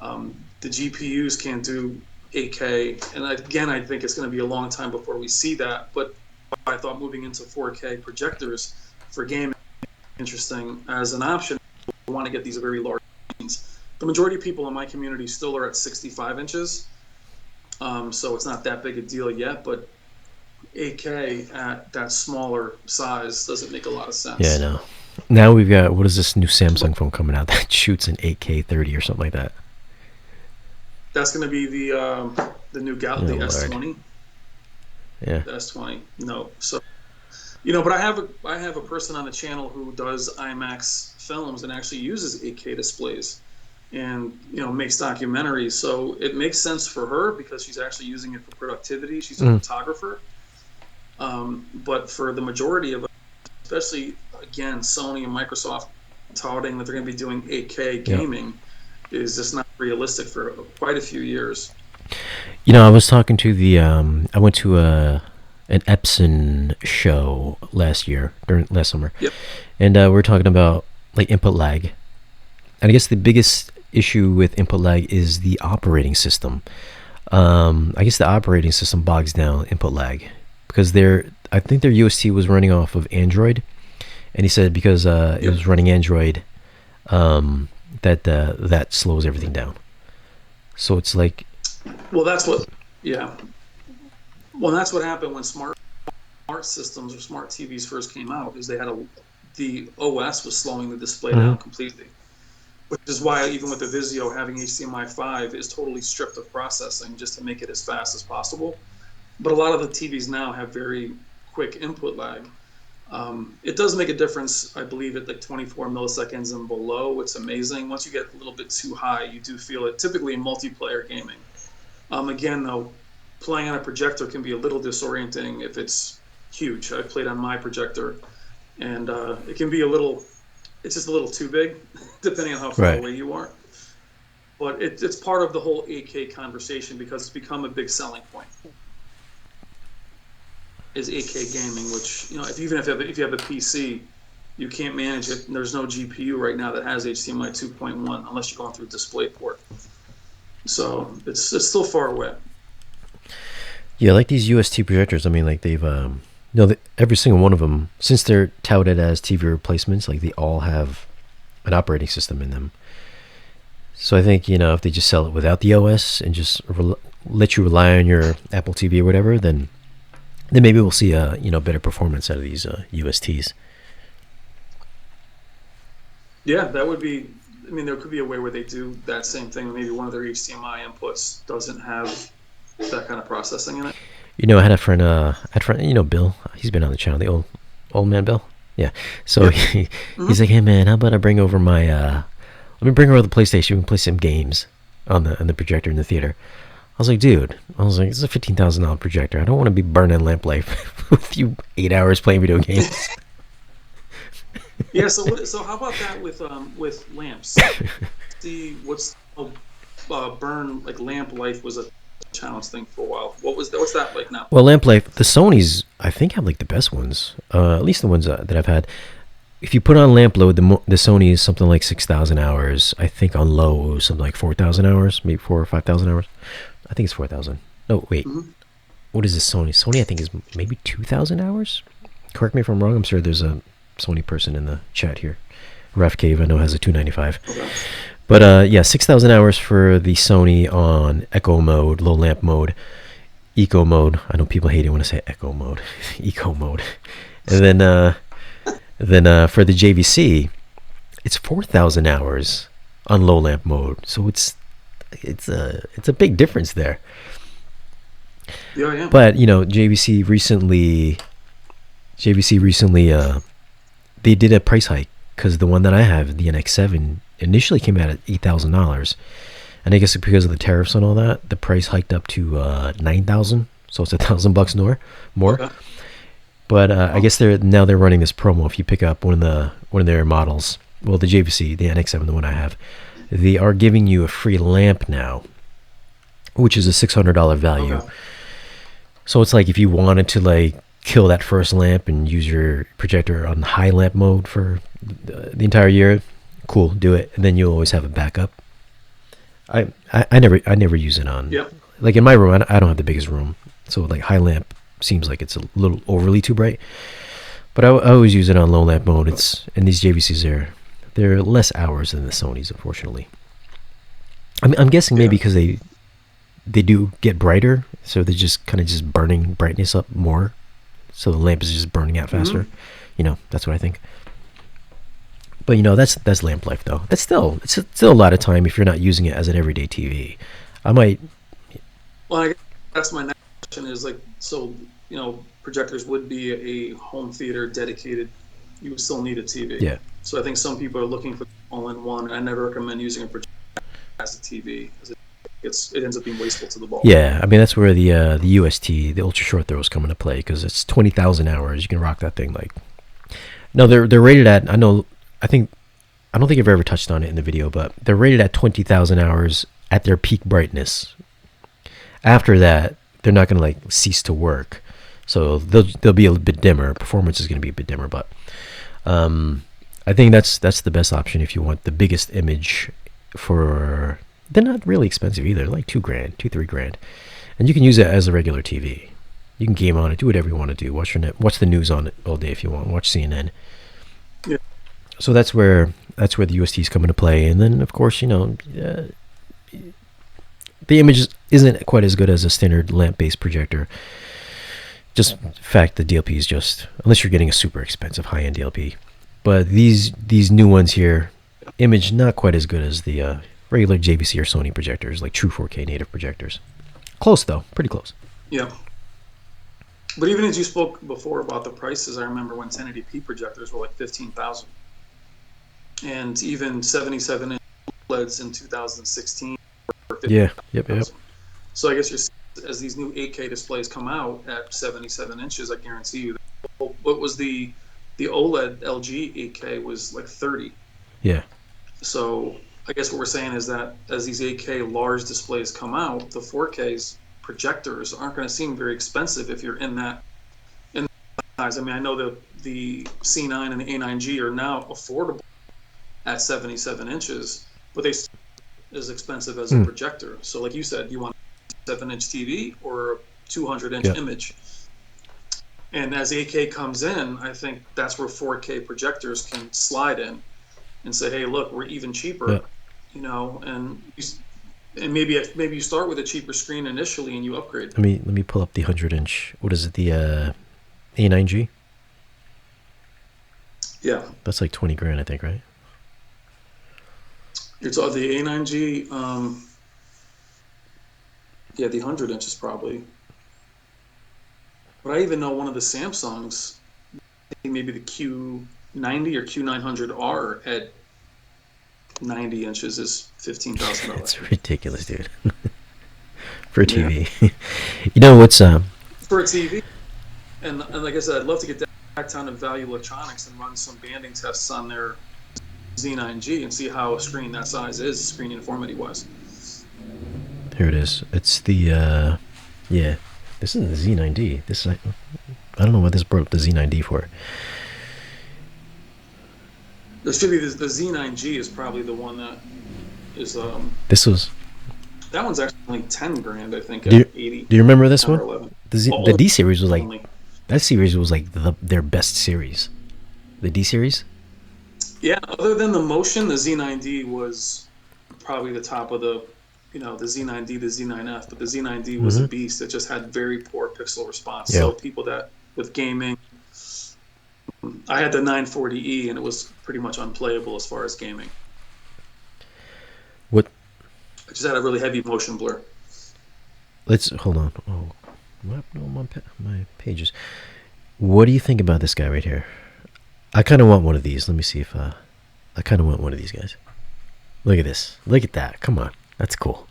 The GPUs can't do 8K, and again, I think it's going to be a long time before we see that. But I thought moving into 4K projectors for gaming interesting as an option. I want to get these very large screens. the majority of people in my community still are at 65 inches. So it's not that big a deal yet, but 8K at that smaller size doesn't make a lot of Yeah, I sense. know. Now we've got, what is this new But Samsung phone coming out that shoots in 8K 30 or something like that? that's going to be the new Oh the Lord. S20, Yeah. the S20. No, so but I have a person on the channel who does IMAX films and actually uses 8K displays, and makes documentaries. So it makes sense for her because she's actually using it for productivity. She's a Mm. photographer. But for the majority of us, especially again, Sony and Microsoft touting that they're going to be doing 8K Yeah. gaming is just not realistic for quite a few years. I was talking to I went to an Epson show last summer, Yep. and we were talking about like input lag. And I guess the biggest issue with input lag is the operating system. I guess the operating system bogs down input lag because I think their UST was running off of Android, and he said because it Yep. was running Android, that slows everything down. So it's like, Well, that's what. Yeah. Well, that's what happened when smart systems or smart TVs first came out. Is the OS was slowing the display mhm. down completely, which is why even with the Vizio having HDMI 5 is totally stripped of processing just to make it as fast as possible. But a lot of the TVs now have very quick input lag. It does make a difference, I believe, at like 24 milliseconds and below. It's amazing. Once you get a little bit too high, you do feel it, typically in multiplayer gaming. Again, though, playing on a projector can be a little disorienting if it's huge. I've played on my projector, and it can be it's just a little too big, depending on how far Right. away you are. But it's part of the whole 8K conversation because it's become a big selling point. Is 8K gaming, which even if you have a PC, you can't manage it. And there's no GPU right now that has HDMI 2.1 unless you're going through DisplayPort. So it's still far away. Yeah, like these UST projectors. I mean, like they've every single one of them, since they're touted as TV replacements, like they all have an operating system in them. So I think if they just sell it without the OS and just let you rely on your Apple TV or whatever, then maybe we'll see a better performance out of these USTs. Yeah, that would be. I mean, there could be a way where they do that same thing. Maybe one of their HDMI inputs doesn't have that kind of processing in it. I had a friend, Bill. He's been on the channel, the old man Bill. Yeah. So Yep. he's like, hey man, how about I bring over let me bring over the PlayStation. We can play some games on the projector in the theater. I was like, dude, it's a $15,000 projector. I don't want to be burning lamp life with you 8 hours playing video games. Yeah. So how about that with lamps? See burn like lamp life was a challenge thing for a while. What's that like now? Well, lamp life, the Sonys, I think, have like the best ones. At least the ones that I've had. If you put on lamp load, the Sony is something like 6,000 hours. I think on low it was something like 4,000 hours, maybe 4 or 5,000 hours. I think it's 4,000. No, wait. Mm-hmm. What is this Sony? Sony, I think, is maybe 2,000 hours. Correct me if I'm wrong. I'm sure there's a Sony person in the chat here. Ref Cave, I know, has a 295. Okay. But yeah, 6,000 hours for the Sony on Echo mode, low lamp mode, Eco mode. I know people hate it when I say Echo mode, Eco mode. And then for the JVC, it's 4,000 hours on low lamp mode. So it's a big difference there. Yeah. But JVC recently, they did a price hike because the one that I have, the NX7, initially came out at $8,000, and I guess because of the tariffs and all that, the price hiked up to $9,000. So it's $1,000 more. Okay. But I guess they're running this promo. If you pick up one of their models, well, the JVC, the NX7, the one I have, they are giving you a free lamp now, which is a $600 value. Okay. So it's like if you wanted to like kill that first lamp and use your projector on high lamp mode for the entire year, cool, do it, and then you'll always have a backup. I never use it on. Yep. Like in my room, I don't have the biggest room, so like high lamp seems like it's a little overly too bright. But I always use it on low lamp mode. And these JVCs they're less hours than the Sonys, unfortunately. I'm guessing Yeah. maybe because they do get brighter, so they're just kind of just burning brightness up more, so the lamp is just burning out Hmm. faster. That's what I think. But that's lamp life though. It's still a lot of time if you're not using it as an everyday TV. I might. Well, I guess that's my next question is like, so, projectors would be a home theater dedicated. You would still need a TV. Yeah. So I think some people are looking for all-in-one, and I never recommend using a projector as a TV because it ends up being wasteful to the bulb. Yeah, I mean that's where the UST, the ultra short throws, come into play because it's 20,000 hours. You can rock that thing like. No, they're rated at. I know. I don't think I've ever touched on it in the video, but they're rated at 20,000 hours at their peak brightness. After that, they're not going to like cease to work, so they'll be a bit dimmer. Performance is going to be a bit dimmer, but I think that's the best option if you want the biggest image. For they're not really expensive either, they're like $2,000, $3,000, and you can use it as a regular TV. You can game on it, do whatever you want to do. Watch the news on it all day if you want. Watch CNN. Yeah. So that's where the USTs come into play, and then of course the image isn't quite as good as a standard lamp-based projector. Just the fact the DLP is just, unless you're getting a super expensive high-end DLP. But these new ones here, image not quite as good as the regular JVC or Sony projectors, like true 4K native projectors. Close though, pretty close. Yeah. But even as you spoke before about the prices, I remember when 1080p projectors were like 15,000, and even 77-inch OLEDs in 2016 were Yeah. 50,000. Yep. So I guess as these new 8K displays come out at 77 inches, I guarantee you, what was the OLED LG 8K was like 30. Yeah. So I guess what we're saying is that as these 8K large displays come out, the 4K's projectors aren't going to seem very expensive if you're in that size. I mean, I know the C9 and the A9G are now affordable at 77 inches, but they still as expensive as a projector. So like you said, you want a 7-inch TV or a 200-inch image. And as 8K comes in, I think that's where 4K projectors can slide in and say, hey, look, we're even cheaper, and maybe you start with a cheaper screen initially and you upgrade. Let me pull up the 100-inch. What is it? The A9G. Yeah, that's like $20,000, I think, right? It's all the A9G. Yeah, the 100-inch is probably. But I even know one of the Samsungs, maybe the Q90 or Q900R at 90 inches is $15,000. It's ridiculous, dude. For a TV. You know what's for a TV, and like I said, I'd love to get back down to Value Electronics and run some banding tests on their Z9G and see how a screen that size is, screen uniformity wise. Here it is. It's the yeah. This isn't the Z9D. This I don't know what this brought up the Z9D for. This should be the Z9G is probably the one that is This was. That one's actually like $10,000, I think. Do you, 80. Do you remember this one? 11. The D series was like that series was like their best series. The D series. Yeah, other than the motion, the Z9D was probably the top of the, the Z9D, the Z9F, but the Z9D was a beast. It just had very poor pixel response. Yeah. So people that with gaming, I had the 940E and it was pretty much unplayable as far as gaming. What? I just had a really heavy motion blur. Let's hold on. Oh, what happened to my pages? What do you think about this guy right here? I kind of want one of these. Let me see if I kind of want one of these guys. Look at this. Look at that. Come on, that's cool.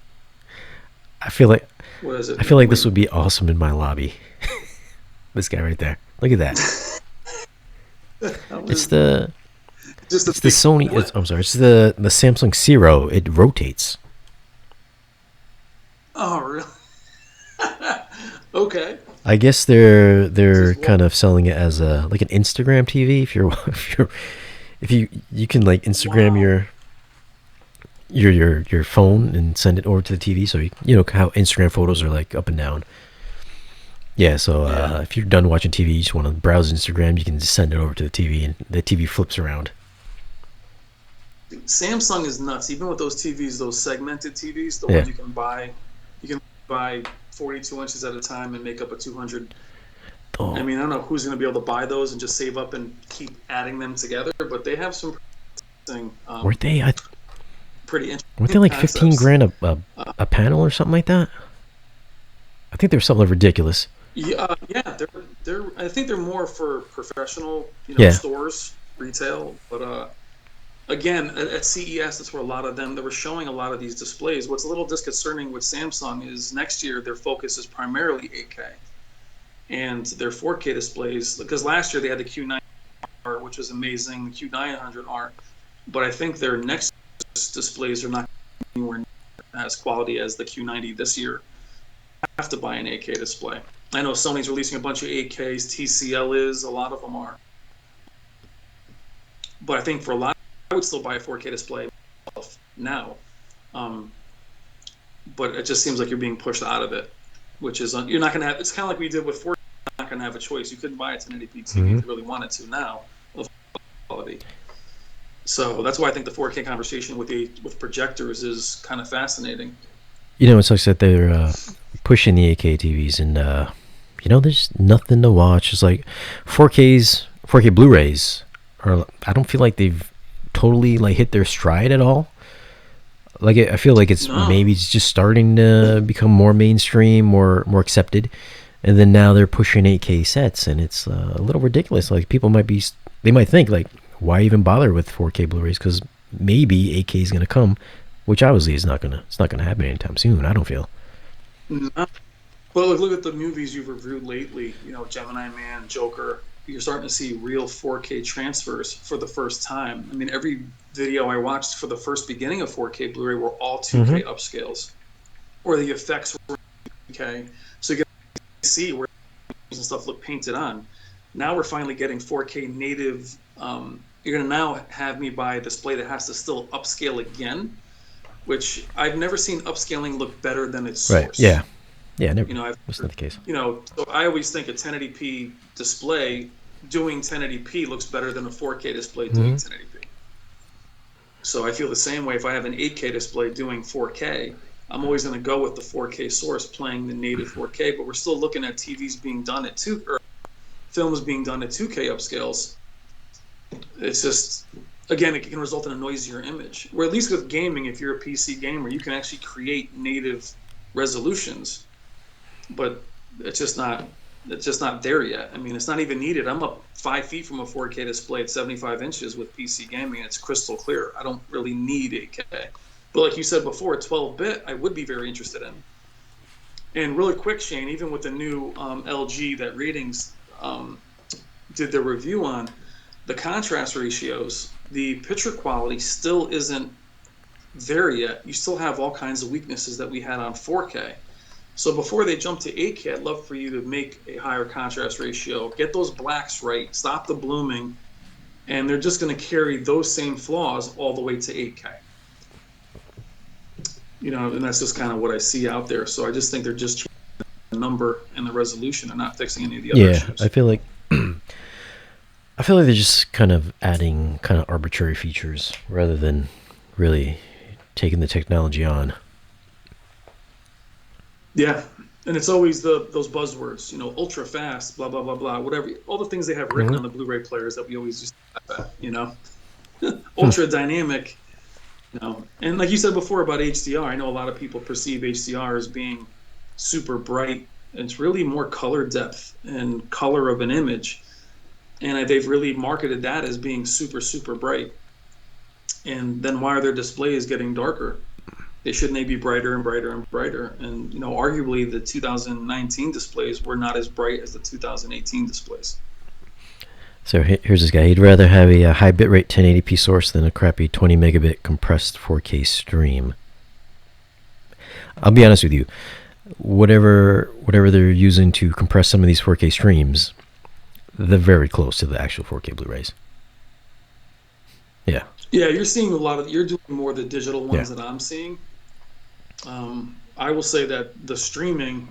I feel like What is it? I feel like this would be awesome in my lobby. This guy right there. Look at that. It's the Sony. I'm sorry. It's the Samsung Zero. It rotates. Oh, really? Okay. I guess they're kind of selling it as a like an Instagram TV. If you can like Instagram your phone and send it over to the TV, so you know how Instagram photos are like up and down. Yeah, so if you're done watching TV, you just want to browse Instagram, you can just send it over to the TV, and the TV flips around. Samsung is nuts. Even with those TVs, those segmented TVs, the Yeah. ones you can buy 42 inches at a time and make up a 200. I Oh, mean, I don't know who's going to be able to buy those and just save up and keep adding them together, but they have some weren't they? pretty Weren't they interesting like 15 concepts. grand Uh, a panel or something like that? I think there was something ridiculous. yeah, they're. I think they're more for professional, Yeah. stores, retail. But again, at CES, that's where a lot of them. They were showing a lot of these displays. What's a little disconcerting with Samsung is next year their focus is primarily 8K and their 4K displays. Because last year they had the Q9R, which was amazing, the Q900R. But I think their next displays are not anywhere near as quality as the Q90 this year. You have to buy an 8K display. I know Sony's releasing a bunch of 8Ks. TCL is, a lot of them are. But I think for a lot, I would still buy a 4K display now. Um, but it just seems like you're being pushed out of it, which is you're not going to have. It's kind of like we did with 4K. You're not going to have a choice. You couldn't buy a 1080p TV Hmm. if you really wanted to now of quality. So that's why I think the 4K conversation with projectors is kind of fascinating. It sucks that they're pushing the 8K TVs, and there's nothing to watch. It's like 4K Blu-rays are. I don't feel like they've totally like hit their stride at all. Like I feel like No, it's just starting to become more mainstream, more accepted, and then now they're pushing 8K sets, and it's a little ridiculous. Like they might think like, why even bother with 4K Blu-rays? Because maybe 8K is gonna come, which obviously it's not gonna happen anytime soon. I don't feel. no. Well, look at the movies you've reviewed lately. Gemini Man, Joker. You're starting to see real 4K transfers for the first time. I mean, every video I watched for the first beginning of 4K Blu-ray were all Mm-hmm. 2K upscales, or the effects were 2K, so you can see where and stuff look painted on. Now we're finally getting 4K native. You're gonna now have me buy a display that has to still upscale again, which I've never seen upscaling look better than its Right. Yeah. source. Yeah. Never. You know, I've That's not the case. so I always think a 1080p display doing 1080p looks better than a 4K display doing Mm-hmm. 1080p. So I feel the same way if I have an 8K display doing 4K. I'm always going to go with the 4K source playing the native 4K, but we're still looking at TVs being done at or films being done at 2K upscales. It's just, again, it can result in a noisier image. Or at least with gaming, if you're a PC gamer, you can actually create native resolutions, but it's just not it's just not there yet. I mean, it's not even needed. I'm up 5 feet from a 4K display at 75 inches with PC gaming. It's crystal clear. I don't really need 8K. But like you said before, 12-bit, I would be very interested in. And really quick, Shane, even with the new LG that Ratings did their review on, the contrast ratios, the picture quality still isn't there yet. You still have all kinds of weaknesses that we had on 4K. So before they jump to 8K, I'd love for you to make a higher contrast ratio, get those blacks right, stop the blooming, and they're just going to carry those same flaws all the way to 8K. And that's just kind of what I see out there. So I just think they're just changing the number and the resolution and not fixing any of the other Yeah. I issues. feel like I feel like they're just kind of adding kind of arbitrary features rather than really taking the technology on. Yeah. And it's always those buzzwords, ultra fast, blah, blah, blah, blah, whatever, all the things they have written Mm-hmm. on the Blu-ray players that we always just laugh Hmm. ultra dynamic. And like you said before about HDR, I know a lot of people perceive HDR as being super bright. It's really more color depth and color of an image, and they've really marketed that as being super super bright. And then why are their displays getting darker? They shouldn't they be brighter and brighter and brighter? And arguably the 2019 displays were not as bright as the 2018 displays. So here's this guy. He'd rather have a high bitrate 1080p source than a crappy 20 megabit compressed 4K stream. I'll be honest with you. Whatever they're using to compress some of these 4K streams, they're very close to the actual 4K Blu-rays. Yeah. Yeah, you're doing more of the digital Yeah. ones that I'm seeing. I will say that the streaming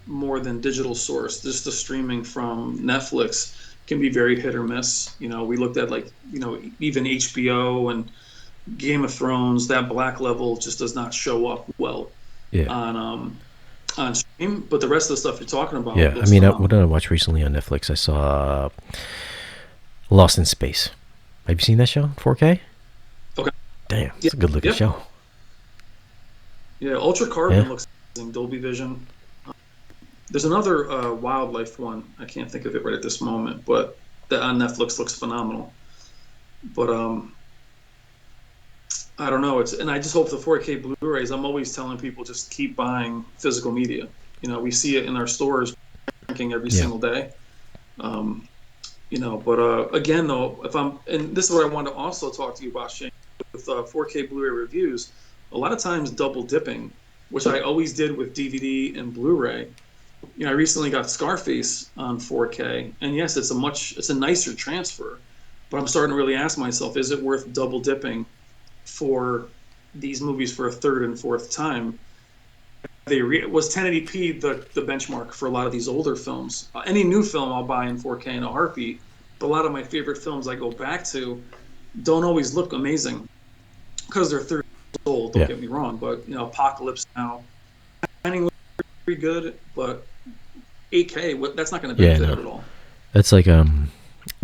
more than digital source, just the streaming from Netflix can be very hit or miss. We looked at even HBO and Game of Thrones, that black level just does not show up well Yeah. on stream. But the rest of the stuff you're talking about Yeah. I looks mean, what did phenomenal. I watch recently on Netflix? I saw Lost in Space. Have you seen that show? 4K? Okay. Damn, Yeah. it's a good looking Yep. show. Yeah. Ultra Yeah. Carbon looks amazing. Dolby Vision. There's another wildlife one. I can't think of it right at this moment, but that on Netflix looks phenomenal. But I don't know. It's and I just hope the 4K Blu-rays. I'm always telling people just keep buying physical media. We see it in our stores ranking every Yeah. single day. Um, but again, though, if I'm and this is what I want to also talk to you about, Shane, with 4K Blu-ray reviews. A lot of times double dipping, which I always did with DVD and Blu-ray. I recently got Scarface on 4K, and yes, it's a nicer transfer, but I'm starting to really ask myself, is it worth double dipping for these movies for a third and fourth time? Was 1080p the benchmark for a lot of these older films? Any new film I'll buy in 4K in a heartbeat, but a lot of my favorite films I go back to don't always look amazing because they're 30 years old. Don't Yeah. get me wrong, but Apocalypse Now, Shining looks pretty good, but 8K, that's not going to Yeah. benefit No, it at all. that's like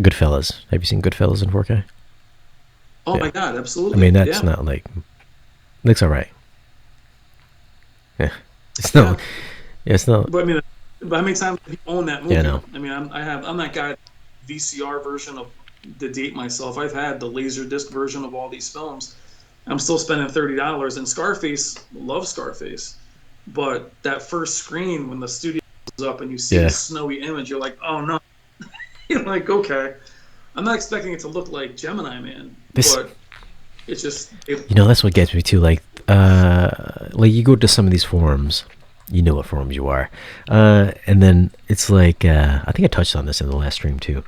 Goodfellas. Have you seen Goodfellas in 4K? Oh Yeah. my God, I mean, absolutely. that's Yeah, not like looks all right. Yeah. It's yeah. not. Yeah. It's not. But I mean, how many times have you owned that Yeah. movie? No. I mean, I'm that guy, VCR version of the date myself. I've had the laser disc version of all these films. I'm still spending $30. And Scarface, love Scarface, but that first screen when the studio goes up and you see the Yeah. snowy image, you're like, oh no. You're like, okay. I'm not expecting it to look like Gemini Man, This. but it's just That's what gets me too. Like you go to some of these forums. You know what forums you are, and then it's like I think I touched on this in the last stream too,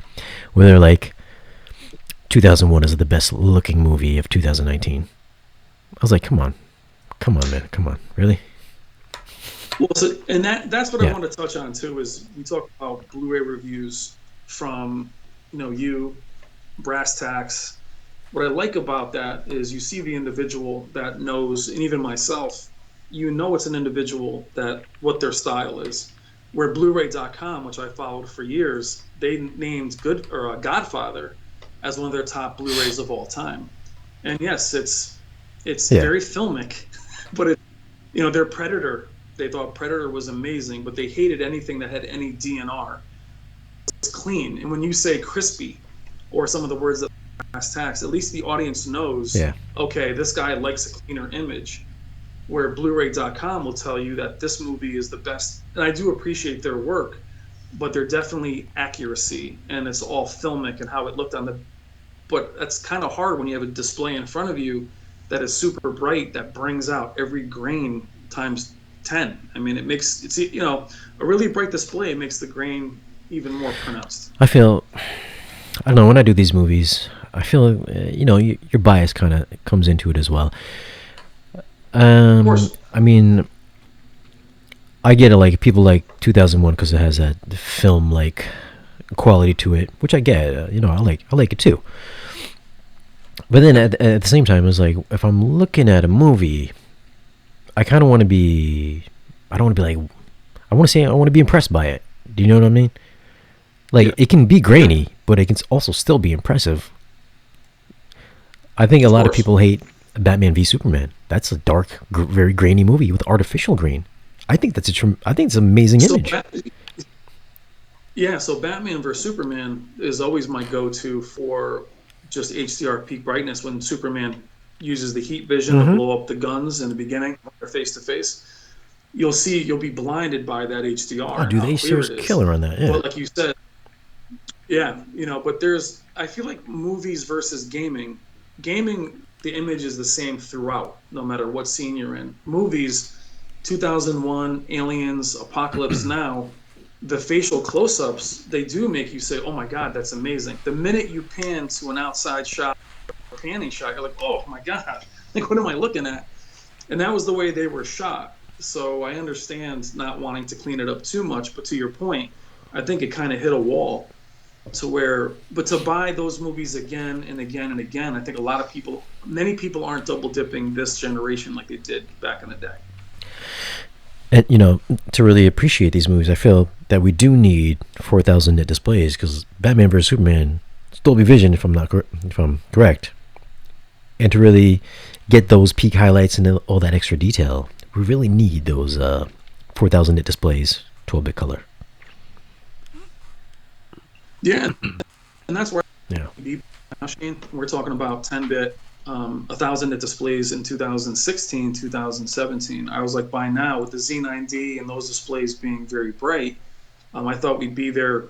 where they're like, 2001 is the best looking movie of 2019. I was like, come on, man, come on, really? well, so, and that's what I Yeah. want to touch on too. Is we talk about Blu-ray reviews from you, brass tacks. What I like about that is you see the individual that knows, and even myself, it's an individual that what their style is. Where Blu-ray.com, which I followed for years, they named Godfather as one of their top Blu-rays of all time. And yes, it's Yeah. very filmic, but their Predator. They thought Predator was amazing, but they hated anything that had any DNR. It's clean, and when you say crispy, or some of the words that brass tacks, at least the audience knows. Yeah. Okay, this guy likes a cleaner image. Where Blu-ray.com will tell you that this movie is the best, and I do appreciate their work, but they're definitely accuracy, and it's all filmic and how it looked on the. But that's kind of hard when you have a display in front of you that is super bright that brings out every grain times 10. I mean, it's a really bright display makes the grain even more pronounced. I feel. I don't know. When I do these movies, I feel your bias kind of comes into it as well. Of course, I mean, I get it. Like people like 2001 because it has that film like quality to it, which I get. I like it too. But then at the same time, it's like if I'm looking at a movie, I kind of want to be. I don't want to be like. I want to say I want to be impressed by it. Do you know what I mean? Like yeah, it can be grainy, but it can also still be impressive. I think a of lot of course. people hate Batman v Superman. That's a dark, very grainy movie with artificial green. I think I think it's an amazing So image. yeah, so Batman vs Superman is always my go-to for just HDR peak brightness when Superman uses the heat vision to Mm-hmm. blow up the guns in the beginning when they're face to face. You'll be blinded by that HDR Oh, and dude, how the clear HDR it is is. killer on that. Yeah. But like you said, yeah, but I feel like movies versus gaming. Gaming, the image is the same throughout, no matter what scene you're in. Movies, 2001, Aliens, Apocalypse Now, the facial close-ups, they do make you say, "Oh my God, that's amazing." The minute you pan to an outside shot, a panning shot, you're like, "Oh my God, like what am I looking at?" And that was the way they were shot. So I understand not wanting to clean it up too much, but to your point, I think it kind of hit a wall. to where, but to buy those movies again and again and again, I think many people aren't double dipping this generation like they did back in the day. And to really appreciate these movies, I feel that we do need 4,000 nit displays because Batman vs Superman, Dolby Vision, if I'm correct, and to really get those peak highlights and all that extra detail, we really need those 4,000 nit displays, 12-bit color. Yeah, and that's where Yeah. we're talking about 10-bit, 1,000-nit displays in 2016, 2017. I was like, by now, with the Z9D and those displays being very bright, I thought we'd be there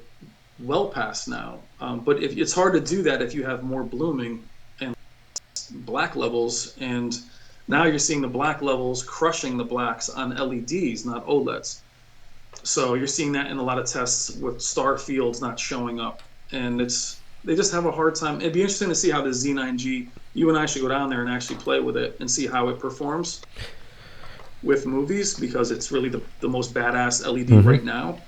well past now. But it's hard to do that if you have more blooming and black levels. And now you're seeing the black levels crushing the blacks on LEDs, not OLEDs. So you're seeing that in a lot of tests with star fields not showing up. And they just have a hard time. It'd be interesting to see how the Z9G, you and I should go down there and actually play with it and see how it performs with movies, because it's really the most badass LED right now.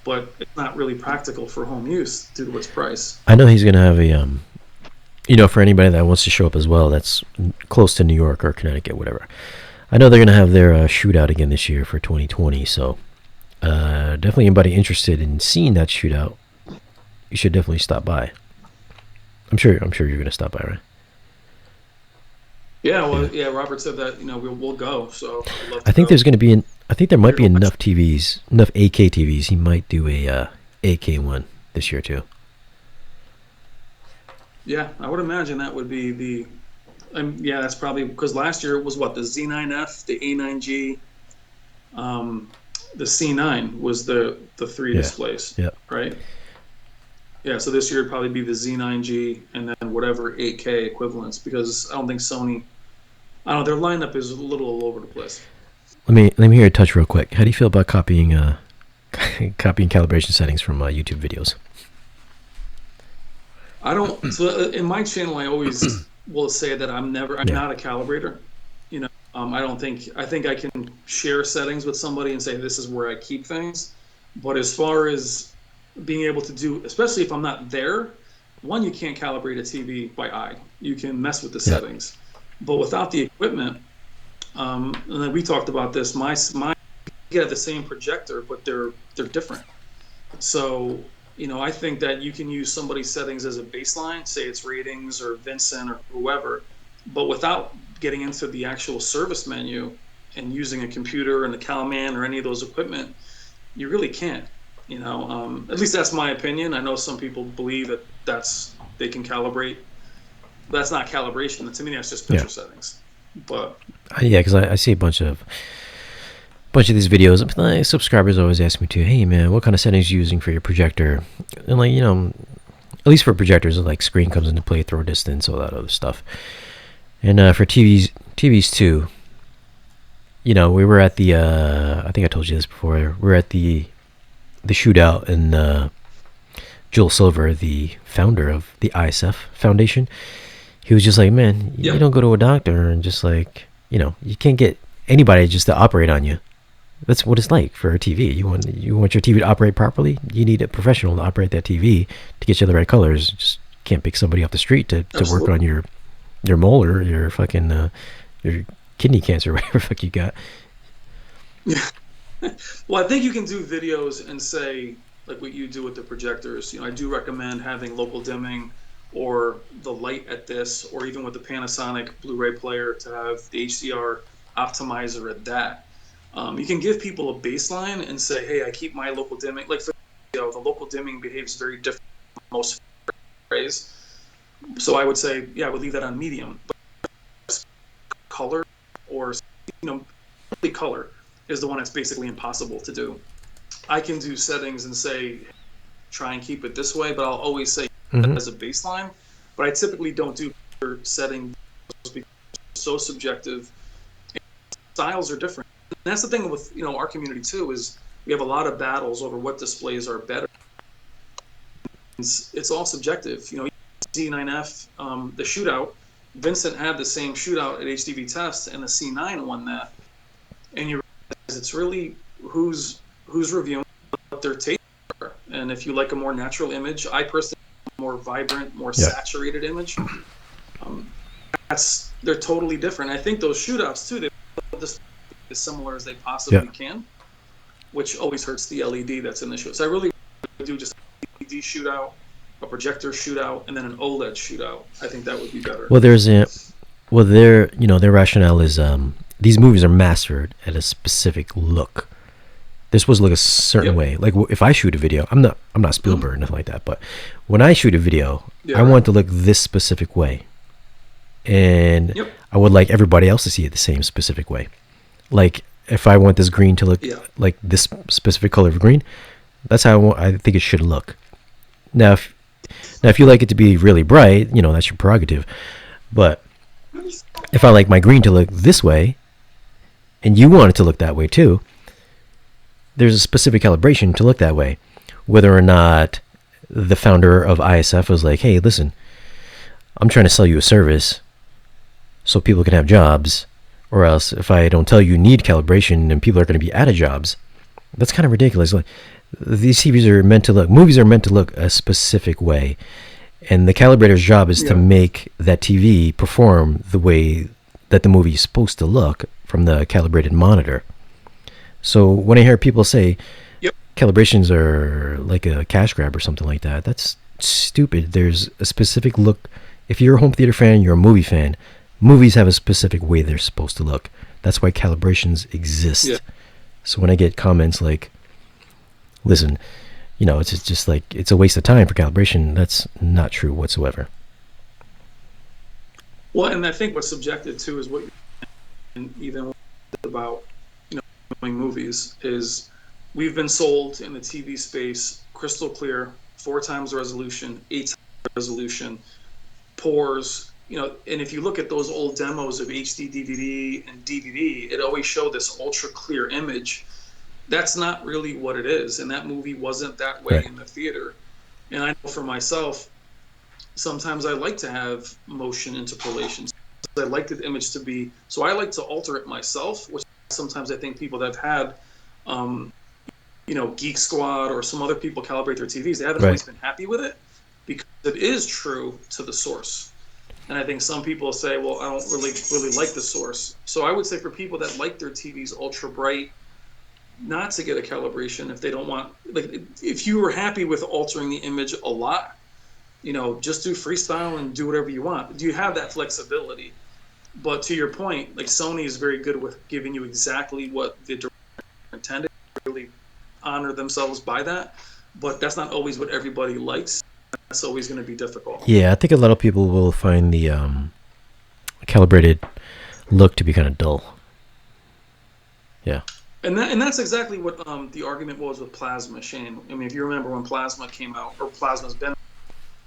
But it's not really practical for home use due to its price. I know he's going to have a, for anybody that wants to show up as well, that's close to New York or Connecticut, whatever. I know they're going to have their shootout again this year for 2020, so definitely anybody interested in seeing that shootout, you should definitely stop by. I'm sure you're going to stop by, right? Yeah, well, yeah. Robert said that we'll go. So I think there's going to be I think there might be enough TVs, enough 8K TVs. He might do a 8K one this year too. Yeah, I would imagine that would be yeah, that's probably because last year it was what, the Z9F, the A9G, the C9 was the three displays. Yeah. Right. Yeah, so this year it'd probably be the Z9G and then whatever 8K equivalents, because I don't think Sony, I don't know, their lineup is a little all over the place. Let me hear your touch real quick. How do you feel about copying calibration settings from YouTube videos? I don't. So in my channel, I always will say that I'm not a calibrator. I think I can share settings with somebody and say this is where I keep things. But as far as being able to do, especially if I'm not there, one, you can't calibrate a TV by eye. You can mess with the settings, but without the equipment, and then we talked about this. My get the same projector, but they're different. So I think that you can use somebody's settings as a baseline, say it's ratings or Vincent or whoever, but without getting into the actual service menu and using a computer and a CalMan or any of those equipment, you really can't. At least that's my opinion. I know some people believe that they can calibrate. That's not calibration. To me, that's just picture settings. But yeah, because I see a bunch of these videos. My subscribers always ask me too, hey man, what kind of settings are you using for your projector? And at least for projectors, like screen comes into play, throw distance, all that other stuff. And for TVs too, we were at the I think I told you this before. We're at the shootout, and Joel Silver, the founder of the ISF Foundation, he was just like, man, you don't go to a doctor and just like, you can't get anybody just to operate on you. That's what it's like for a TV. You want your TV to operate properly, you need a professional to operate that TV to get you the right colors. Just can't pick somebody off the street to work on your molar, your fucking your kidney cancer, whatever fuck you got. Yeah. Well, I think you can do videos and say, like what you do with the projectors. I do recommend having local dimming or the light at this, or even with the Panasonic Blu-ray player to have the HDR optimizer at that. You can give people a baseline and say, hey, I keep my local dimming. Like, the local dimming behaves very different from most rays. So I would say, I would leave that on medium. But color or, color is the one that's basically impossible to do. I can do settings and say, try and keep it this way, but I'll always say as a baseline. But I typically don't do setting because it's so subjective. Styles are different. And that's the thing with our community too, is we have a lot of battles over what displays are better. It's all subjective. Z9F, the shootout, Vincent had the same shootout at HDV Test, and the C9 won that. And you realize it's really who's reviewing what their taste are. And if you like a more natural image, I personally more vibrant, more Yeah. saturated image. They're totally different. I think those shootouts too, they build this as similar as they possibly can, which always hurts the LED that's in the show. So I really do just an LED shootout, a projector shootout, and then an OLED shootout. I think that would be better. Well, their rationale is these movies are mastered at a specific look. They're supposed to look a certain way. Like if I shoot a video, I'm not Spielberg or nothing like that, but when I shoot a video, I want it to look this specific way, and I would like everybody else to see it the same specific way. Like if I want this green to look like this specific color of green, that's how I think it should look. Now, if you like it to be really bright, that's your prerogative. But if I like my green to look this way, and you want it to look that way too, there's a specific calibration to look that way. Whether or not the founder of ISF was like, hey, listen, I'm trying to sell you a service so people can have jobs, or else if I don't tell you need calibration and people are going to be out of jobs, that's kind of ridiculous. Like, these movies are meant to look a specific way, and the calibrator's job is to make that TV perform the way that the movie is supposed to look from the calibrated monitor. So when I hear people say calibrations are like a cash grab or something like that, that's stupid. There's a specific look. If you're a home theater fan, you're a movie fan, movies have a specific way they're supposed to look. That's why calibrations exist. Yeah. So when I get comments like, listen, it's just like, it's a waste of time for calibration, that's not true whatsoever. Well, and I think what's subjective too is what even about movies is we've been sold in the TV space crystal clear, 4 times resolution, 8 times resolution, pores, and if you look at those old demos of HD DVD and DVD, it always showed this ultra clear image. That's not really what it is, and that movie wasn't that way in the theater. And I know for myself, sometimes I like to have motion interpolations. I like the image to be, so I like to alter it myself, which sometimes I think people that have had, Geek Squad or some other people calibrate their TVs, they haven't always been happy with it because it is true to the source. And I think some people say, well, I don't really like the source. So I would say for people that like their TVs ultra bright, not to get a calibration if they don't want, like if you were happy with altering the image a lot, just do freestyle and do whatever you want. Do you have that flexibility? But to your point, like Sony is very good with giving you exactly what the director intended, really honor themselves by that. But that's not always what everybody likes. That's always going to be difficult. Yeah, I think a lot of people will find the calibrated look to be kind of dull. Yeah. And that's exactly what the argument was with Plasma, Shane. I mean, if you remember when Plasma came out, or Plasma's been,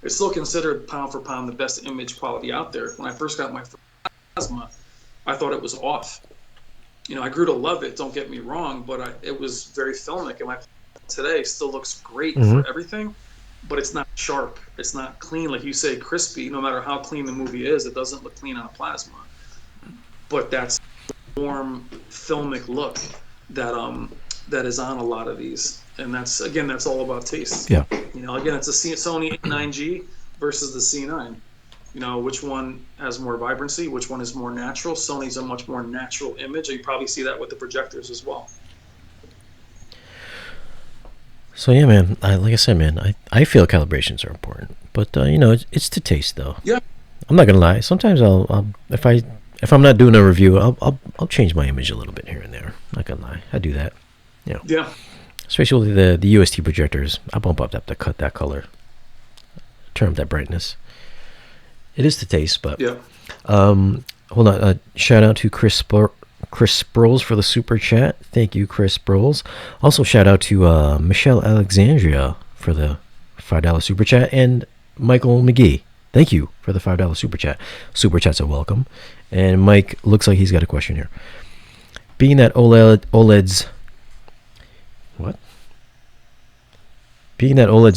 it's still considered pound for pound the best image quality out there. When I first got my Plasma, I thought it was off. I grew to love it, don't get me wrong, but it was very filmic. And my today still looks great for everything, but it's not sharp. It's not clean, like you say, crispy. No matter how clean the movie is, it doesn't look clean on a Plasma. But that's the warm filmic look that is on a lot of these, and that's all about taste. Yeah. Again, it's a Sony 9G versus the C9. Which one has more vibrancy? Which one is more natural? Sony's a much more natural image. You probably see that with the projectors as well. So yeah, man. Like I said, man, I feel calibrations are important, but it's to taste though. Yeah. I'm not gonna lie. Sometimes I'll if I'm not doing a review, I'll change my image a little bit here and there. Not gonna lie, I do that. Yeah. Especially the UST projectors, I bump up that color, turn up that brightness. It is to taste, but hold on. Shout out to Chris Sproles for the super chat. Thank you, Chris Sproles. Also shout out to Michelle Alexandria for the $5 super chat, and Michael McGee. Thank you for the $5 super chat. Super chats are welcome. And Mike looks like he's got a question here. Being that OLEDs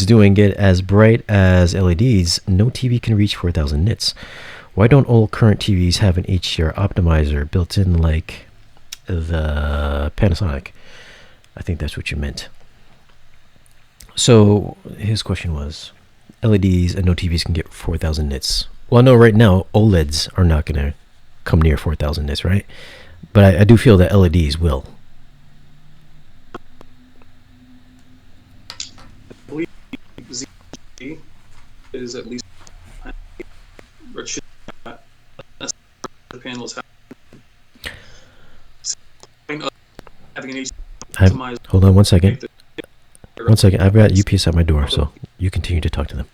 doing get as bright as LEDs, no TV can reach 4,000 nits. Why don't all current TVs have an HDR optimizer built in like the Panasonic? I think that's what you meant. So his question was, LEDs and no TVs can get 4,000 nits. Well, no, right now OLEDs are not going to come near 4,000 nits, right? But I do feel that LEDs will. I believe Z is at least panels having an HDMI. Hold on 1 second. 1 second. I've got UPS at my door, so you continue to talk to them.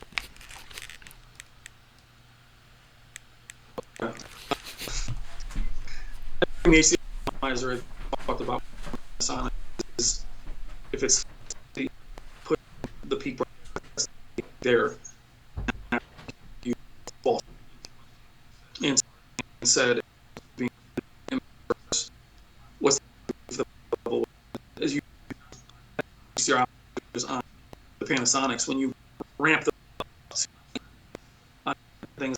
The HDMI I talked about Panasonic is if it's put the peak there, you fall and said what's the level as you your on the Panasonics when you ramp the things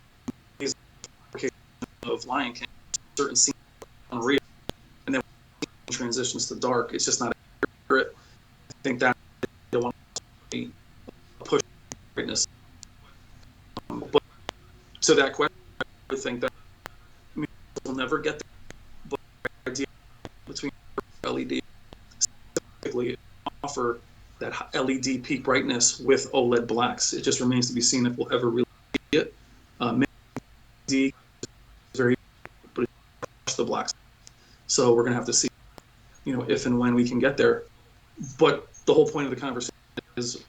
of Lion King, certain scenes unreal, and then transitions to dark. It's just not accurate. I think that they want to push brightness. But to that question, I think that we'll never get the idea between LED specifically offer that LED peak brightness with OLED blacks. It just remains to be seen if we'll ever really see it. LED is very, but it's the blacks. So we're going to have to see, if and when we can get there. But the whole point of the conversation is,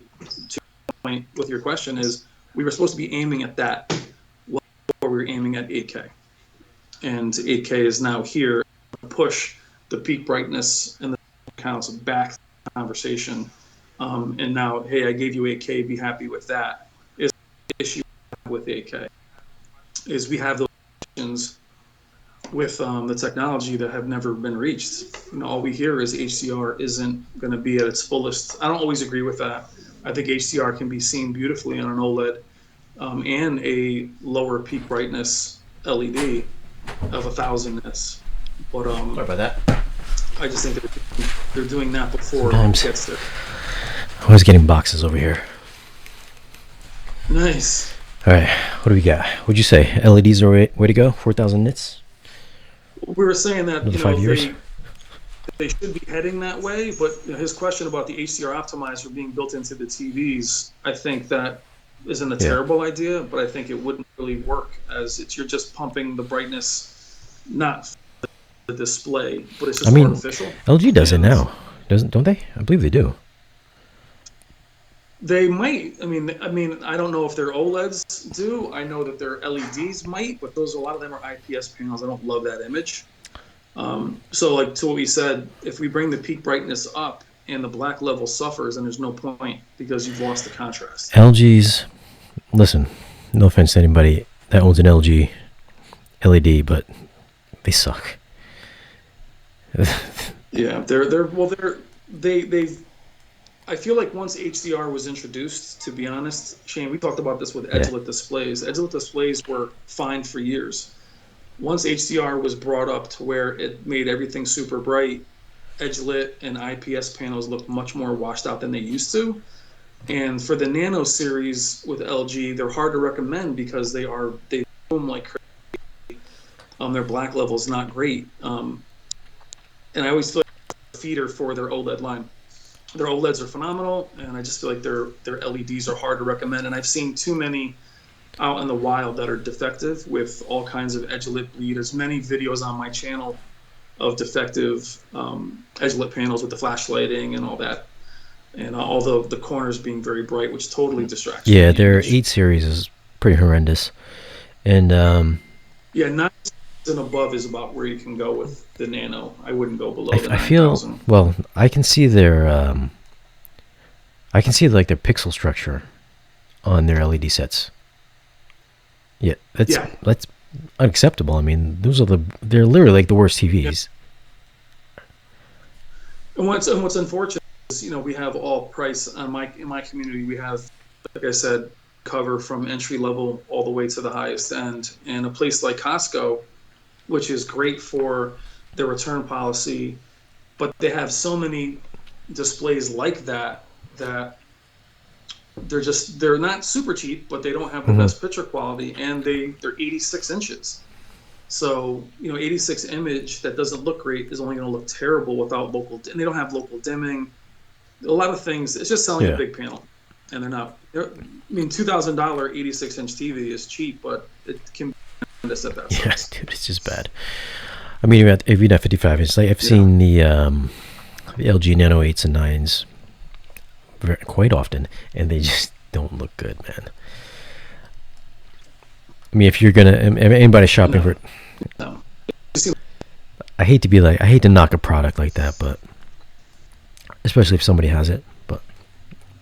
to the point with your question, is we were supposed to be aiming at that, while we were aiming at 8K. And 8K is now here to push the peak brightness and the counts back to the conversation. And now, hey, I gave you 8K, be happy with that. Is the issue with 8K is we have those options with the technology that have never been reached. All we hear is HDR isn't going to be at its fullest. I don't always agree with that. I think HDR can be seen beautifully on an OLED and a lower peak brightness LED of 1,000 nits. But sorry about that. I just think they're doing that before Sometimes it gets there. I was getting boxes over here. Nice. All right, what do we got? What'd you say? LEDs are way to go? 4,000 nits? We were saying that Another 5 years? they should be heading that way, but his question about the HDR optimizer being built into the TVs, I think that isn't a terrible idea, but I think it wouldn't really work as you're just pumping the brightness, not the display, but it's just artificial. LG does it now, don't they? I believe they do. They might. I mean, I don't know if their OLEDs do. I know that their LEDs might, but a lot of them are IPS panels. I don't love that image. So, like to what we said, if we bring the peak brightness up and the black level suffers, then there's no point because you've lost the contrast. LG's, listen, no offense to anybody that owns an LG LED, but they suck. Yeah, they've. I feel like once HDR was introduced, to be honest, Shane, we talked about this with edge-lit displays. Edge-lit displays were fine for years. Once HDR was brought up to where it made everything super bright, edge-lit and IPS panels look much more washed out than they used to. And for the Nano series with LG, they're hard to recommend because they boom like crazy. Their black level is not great. And I always feel like a feeder for their OLED line. Their OLEDs are phenomenal, and I just feel like their LEDs are hard to recommend. And I've seen too many out in the wild that are defective with all kinds of edge-lit bleed. There's many videos on my channel of defective edge-lit panels with the flashlighting and all that, and all the corners being very bright, which totally distracts. Yeah, their 8 series is pretty horrendous. And 9 and above is about where you can go with the Nano. I wouldn't go below the 9000. Well, I can see their like their pixel structure on their LED sets. Yeah, that's unacceptable. I mean, they're literally like the worst TVs. And what's unfortunate is we have all price in my community. We have, like I said, cover from entry level all the way to the highest end. And a place like Costco, which is great for their return policy, but they have so many displays like that they're not super cheap, but they don't have the best picture quality, and they're 86 inches. So 86 image that doesn't look great is only going to look terrible without local, and they don't have local dimming. A lot of things. It's just selling a big panel, and they're not. I mean, $2,000 86-inch TV is cheap, but it can be tremendous at that size. Yeah, dude, it's just bad. I mean, even at 55 inch, like I've seen the LG Nano 8s and 9s quite often, and they just don't look good, man. I mean, if you're gonna, anybody shopping for, I hate to knock a product like that, but especially if somebody has it, but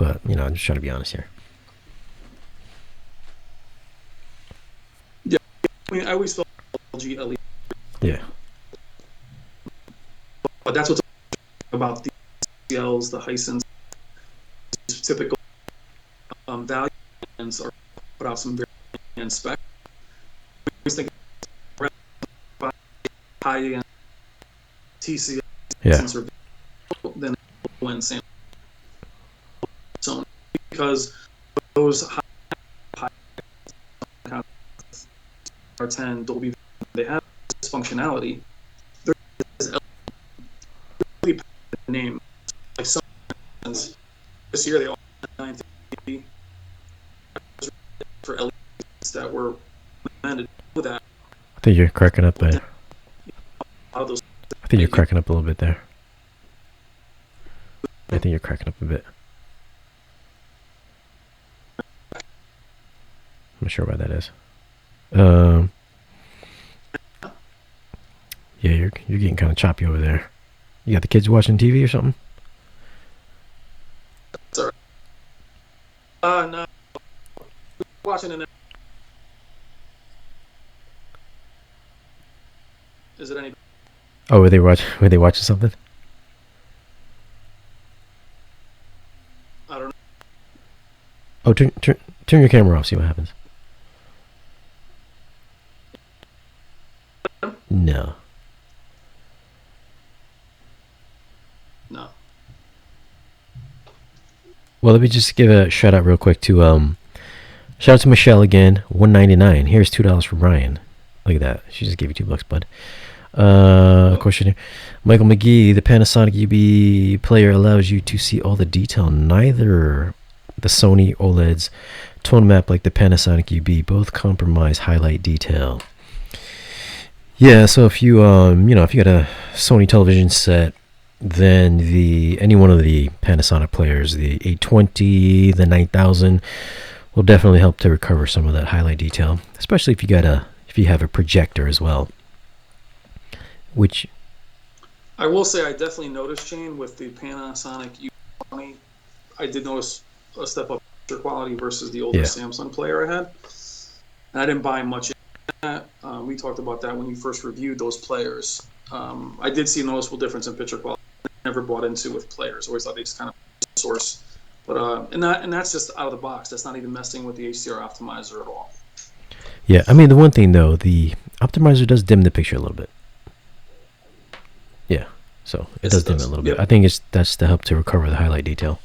I'm just trying to be honest here. Yeah, I mean, I always felt LG LED. Yeah. But that's what's about the CLs, the Hisense, typical value brands are put out some very high-end spec. I always think high-end TCL sensor than low-end Samsung, because those high R10 Dolby, they have this functionality. There's really name like some this year they all 950 for LEDs that were recommended with that. I think you're cracking up there. I think you're cracking up a little bit there. I think you're cracking up a bit. I'm not sure why that is. Yeah, you're getting kind of choppy over there. You got the kids watching TV or something? Sorry. No. Watching it. Is it any? Oh, were they watching something? I don't know. Oh, turn your camera off. See what happens. No. No. Well, let me just give a shout out real quick to shout out to Michelle again. $1.99. Here's $2 for Brian. Look at that. She just gave you $2, bud. Question here. Michael McGee, the Panasonic UB player allows you to see all the detail. Neither the Sony OLEDs tone map like the Panasonic UB. Both compromise highlight detail. Yeah, so if you if you got a Sony television set, then any one of the Panasonic players, the 820, the 9000, will definitely help to recover some of that highlight detail, especially if you have a projector as well. Which I will say, I definitely noticed, Shane, with the Panasonic UB90, I did notice a step up in picture quality versus the older Samsung player I had. And I didn't buy much in that. We talked about that when you first reviewed those players. I did see a noticeable difference in picture quality. I never bought into with players. I always thought they just kind of source. But and that's just out of the box. That's not even messing with the HDR optimizer at all. Yeah, I mean, the one thing though, the optimizer does dim the picture a little bit. Yeah, so it does dim it a little bit. I think that's to help to recover the highlight detail.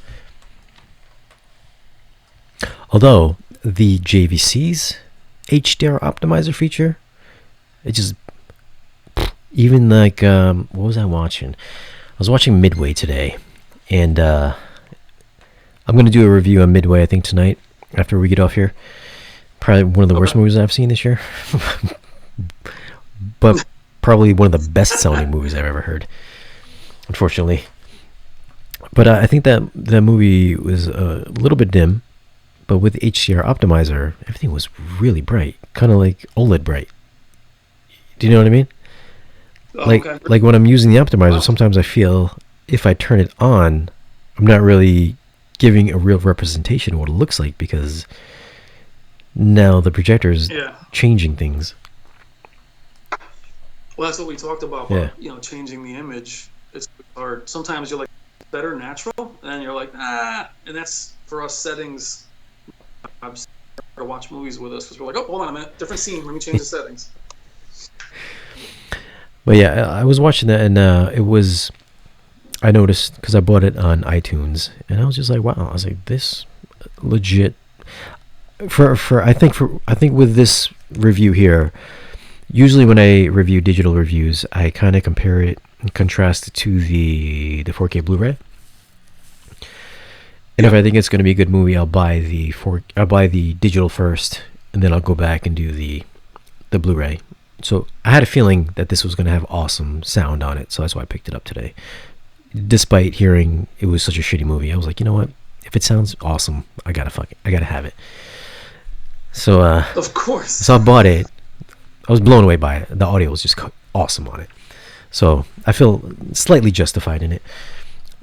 Although the JVC's HDR optimizer feature, it just even like what was I watching? I was watching Midway today, and I'm gonna do a review on Midway I think tonight after we get off here. Probably one of the worst movies I've seen this year, but probably one of the best Sony movies I've ever heard, unfortunately. But I think that movie was a little bit dim, but with HDR optimizer, everything was really bright, kind of like OLED bright. Do you know what I mean? Like when I'm using the optimizer, sometimes I feel if I turn it on, I'm not really giving a real representation of what it looks like, because now the projector is changing things. Well, that's what we talked about. Yeah. Changing the image. It's hard. Sometimes you're like better natural, and then you're like and that's for us settings. To watch movies with us because we're like, oh, hold on a minute, different scene. Let me change the settings. But yeah, I was watching that, and I noticed because I bought it on iTunes, and I was just like, wow. I was like, this legit. I think with this review here, usually when I review digital reviews, I kind of compare it and contrast it to the 4K Blu-ray. And if I think it's going to be a good movie, I'll buy the digital first, and then I'll go back and do the Blu-ray. So I had a feeling that this was going to have awesome sound on it, so that's why I picked it up today. Despite hearing it was such a shitty movie, I was like, you know what? If it sounds awesome, I gotta have it. So of course. So I bought it. I was blown away by it. The audio was just awesome on it. So I feel slightly justified in it.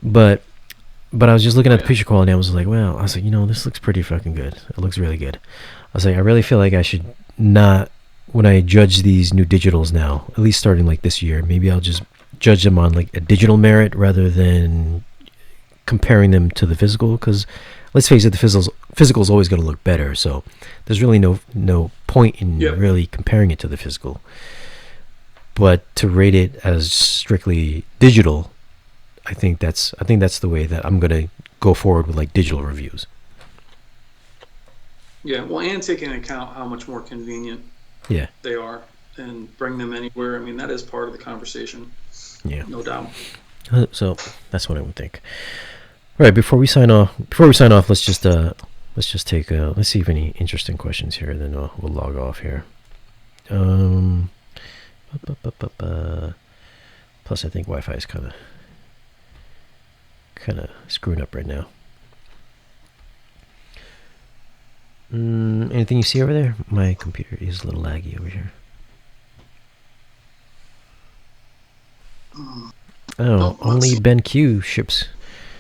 But I was just looking at the picture quality, and I was like, well, I was like, this looks pretty fucking good. It looks really good. I was like, I really feel like I should not, when I judge these new digitals now, at least starting like this year, maybe I'll just judge them on like a digital merit rather than comparing them to the physical, because let's face it, the physical is always going to look better, so there's really no point in really comparing it to the physical. But to rate it as strictly digital, I think that's the way that I'm going to go forward with like digital reviews. Yeah, well, and taking into account how much more convenient they are and bring them anywhere. I mean, that is part of the conversation. Yeah, no doubt. So that's what I would think. All right, before we sign off, let's just take let's see if any interesting questions here. Then we'll log off here. Plus, I think Wi-Fi is kind of screwing up right now. Anything you see over there? My computer is a little laggy over here. Oh, only BenQ ships.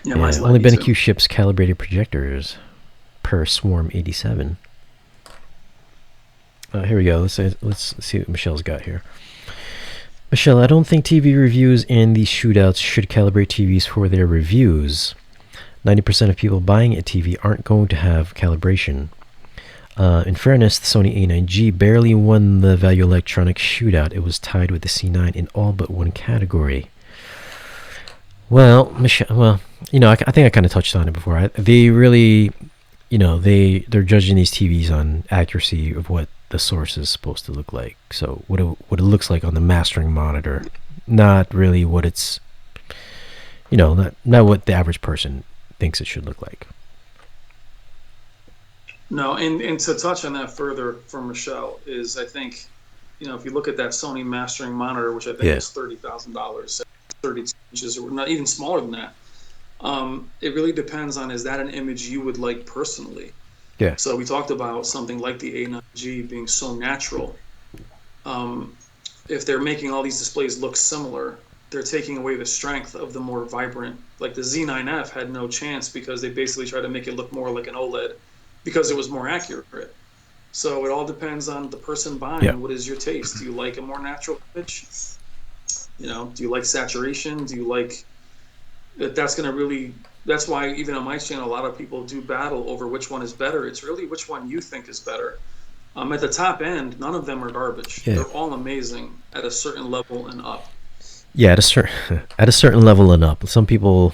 Yeah, only BenQ ships calibrated projectors per Swarm 87. Here we go. Let's see what Michelle's got here. Michelle, I don't think TV reviews and these shootouts should calibrate TVs for their reviews. 90% of people buying a TV aren't going to have calibration. In fairness, the Sony A9G barely won the Value Electronics shootout. It was tied with the C9 in all but one category. Well, Michelle, I think I kind of touched on it before. They really, they're judging these TVs on accuracy of what the source is supposed to look like. So what it looks like on the mastering monitor, not really what it's, not what the average person thinks it should look like. No, and to touch on that further for Michelle is, I think, if you look at that Sony mastering monitor, which I think is $30,000, 32 inches, or not even smaller than that, it really depends on, is that an image you would like personally? Yeah. So we talked about something like the A9G being so natural. If they're making all these displays look similar, they're taking away the strength of the more vibrant. Like the Z9F had no chance because they basically tried to make it look more like an OLED because it was more accurate. So it all depends on the person buying. Yeah. What is your taste? Do you like a more natural image? Do you like saturation? Do you like that? That's going to really, that's why even on my channel, a lot of people do battle over which one is better. It's really which one you think is better. At the top end, none of them are garbage. Yeah. They're all amazing at a certain level and up. Yeah, at a certain level and up. Some people,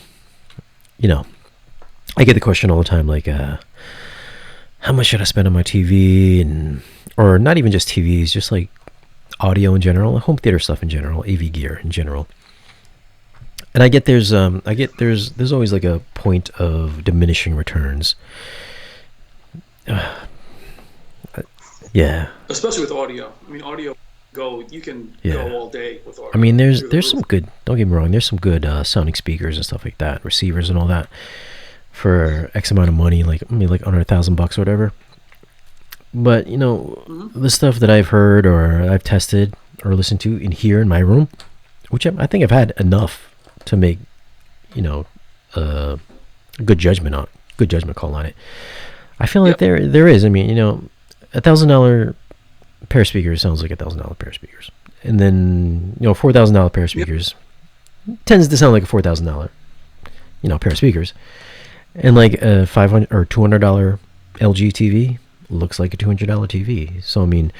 I get the question all the time, like, how much should I spend on my TV, or not even just TVs, just like audio in general, home theater stuff in general, AV gear in general. And I get there's always like a point of diminishing returns. Yeah. Especially with audio. I mean, audio you can go all day with audio. I mean, there's some good. Don't get me wrong. There's some good sounding speakers and stuff like that, receivers and all that, for X amount of money, like under $1,000 or whatever. But the stuff that I've heard or I've tested or listened to in my room, which I think I've had enough to make a good judgment call on it. I feel like there is. I mean, $1,000 pair of speakers sounds like $1,000 pair of speakers, and then $4,000 pair of speakers tends to sound like a $4,000 pair of speakers, and like a $500 or $200 LG TV looks like a $200 TV. So I mean,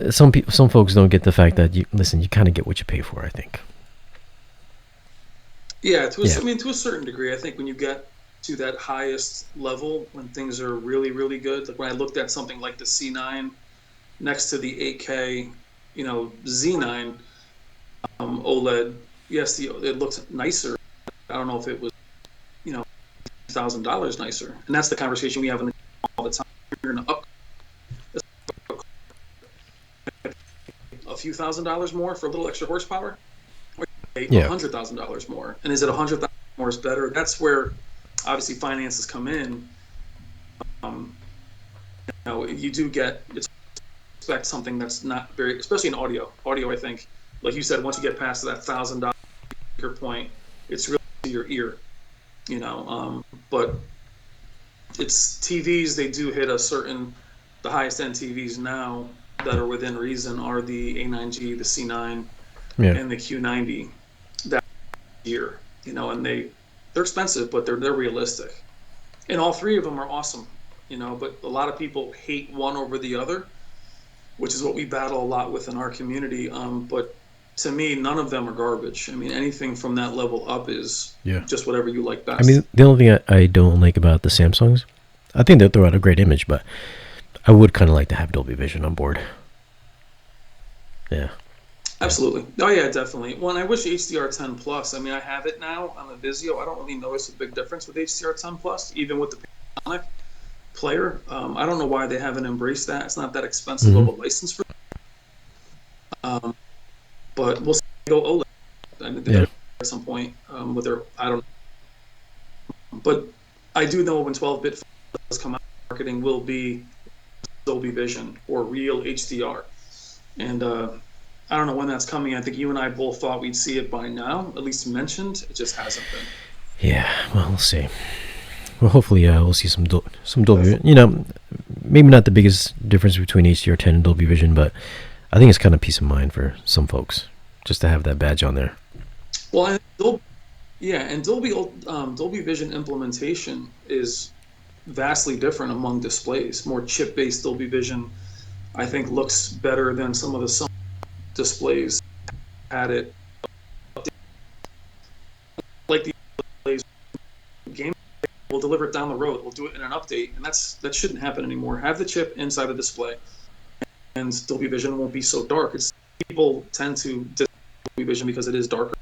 some folks don't get the fact that you kind of get what you pay for, I think. Yeah, I mean, to a certain degree, I think when you get to that highest level when things are really, really good. Like when I looked at something like the C9 next to the 8K, Z9 OLED, yes, it looked nicer. I don't know if it was, $1,000 nicer. And that's the conversation we have all the time. You're going to up a few $1,000s more for a little extra horsepower, or $100,000 more. And is it $100,000 more is better? That's where obviously finances come in. You do expect something that's not very, especially in audio. Audio, I think, like you said, once you get past that $1,000 point, it's really your ear. But it's TVs. They do hit the highest end TVs now that are within reason are the A9G, the C9, and the Q90 that year. And they're expensive, but they're realistic. And all three of them are awesome. But a lot of people hate one over the other, which is what we battle a lot with in our community. But to me, none of them are garbage. I mean, anything from that level up is just whatever you like best. I mean, the only thing I don't like about the Samsungs, I think they'll throw out a great image, but I would kind of like to have Dolby Vision on board. Yeah. Absolutely. Oh, yeah, definitely. Well, I wish HDR10 Plus. I mean, I have it now on the Vizio. I don't really notice a big difference with HDR10 Plus, even with the Panasonic player. I don't know why they haven't embraced that. It's not that expensive of a license for them. But we'll see go OLED. I mean, at some point with their, I don't know. But I do know when 12-bit does come out, marketing will be Dolby Vision or real HDR. And I don't know when that's coming. I think you and I both thought we'd see it by now, at least mentioned. It just hasn't been. Yeah, well, we'll see. Well, hopefully we'll see some Dolby. Maybe not the biggest difference between HDR10 and Dolby Vision, but I think it's kind of peace of mind for some folks just to have that badge on there. Well, and Dolby Vision implementation is vastly different among displays. More chip-based Dolby Vision, I think, looks better than some of the Sony displays had it. Like the displays, game will deliver it down the road. We'll do it in an update, and that shouldn't happen anymore. Have the chip inside the display, and Dolby Vision won't be so dark. People tend to dislike Dolby Vision because it is darker,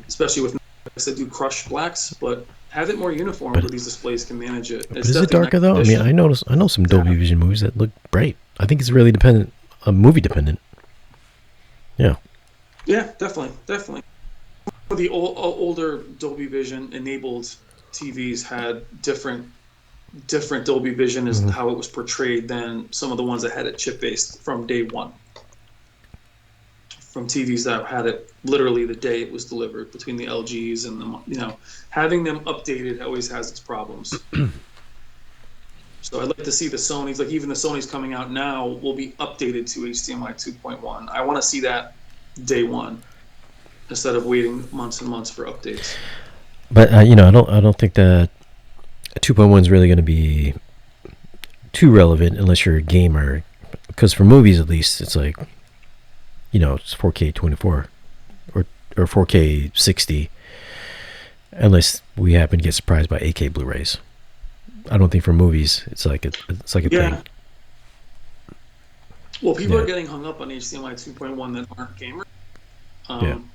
especially with Netflix that do crushed blacks. But have it more uniform where these displays can manage it. Is it darker though? I mean, I know some Dolby Vision movies that look bright. I think it's really movie dependent. Yeah, definitely. The older Dolby Vision enabled TVs had different Dolby Vision as how it was portrayed than some of the ones that had it chip based from day one. From TVs that had it literally the day it was delivered, between the LGs and having them updated always has its problems. So I'd like to see the Sonys, like even the Sonys coming out now, will be updated to HDMI 2.1. I want to see that day one instead of waiting months and months for updates. But I don't think that 2.1 is really going to be too relevant unless you're a gamer, because for movies at least it's like, it's 4K 24 or 4K 60, unless we happen to get surprised by 8K Blu-rays. I don't think for movies it's like a thing. Well, people are getting hung up on HDMI 2.1 that aren't gamers.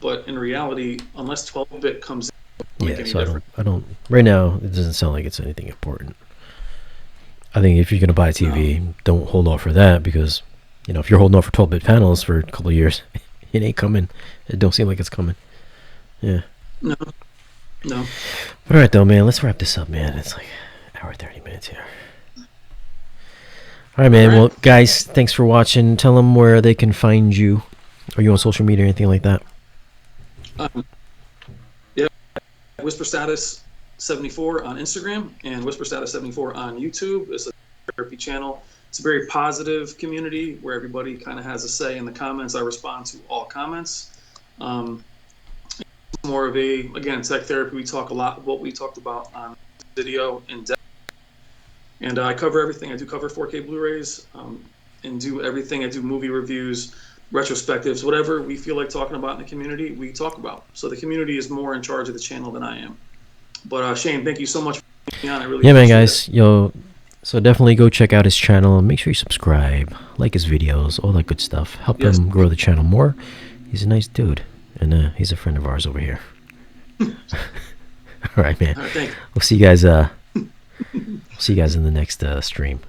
But in reality, unless 12-bit comes in, so I don't. Right now, it doesn't sound like it's anything important. I think if you're going to buy a TV, don't hold off for that, because if you're holding off for 12-bit panels for a couple of years, it ain't coming. It don't seem like it's coming. Yeah. No. But all right, though, man. Let's wrap this up, man. It's like hour 30 minutes here. All right, man. All right. Well, guys, thanks for watching. Tell them where they can find you. Are you on social media or anything like that? Whisper Status 74 on Instagram and Whisper Status 74 on YouTube. It's a therapy channel. It's a very positive community where everybody kind of has a say in the comments. I respond to all comments. More of again, tech therapy. We talk a lot of what we talked about on video in depth. And I cover everything. I do cover 4K Blu-rays and do everything. I do movie reviews, retrospectives, whatever we feel like talking about in the community, we talk about. So the community is more in charge of the channel than I am. But Shane, thank you so much for being on. I really Yeah, man, appreciate it. guys. Yo, so definitely go check out his channel and make sure you subscribe, like his videos, all that good stuff. Help Yes. him grow the channel more. He's a nice dude, and he's a friend of ours over here. All right, man. All right, thank you. We'll see you guys. See you guys in the next stream.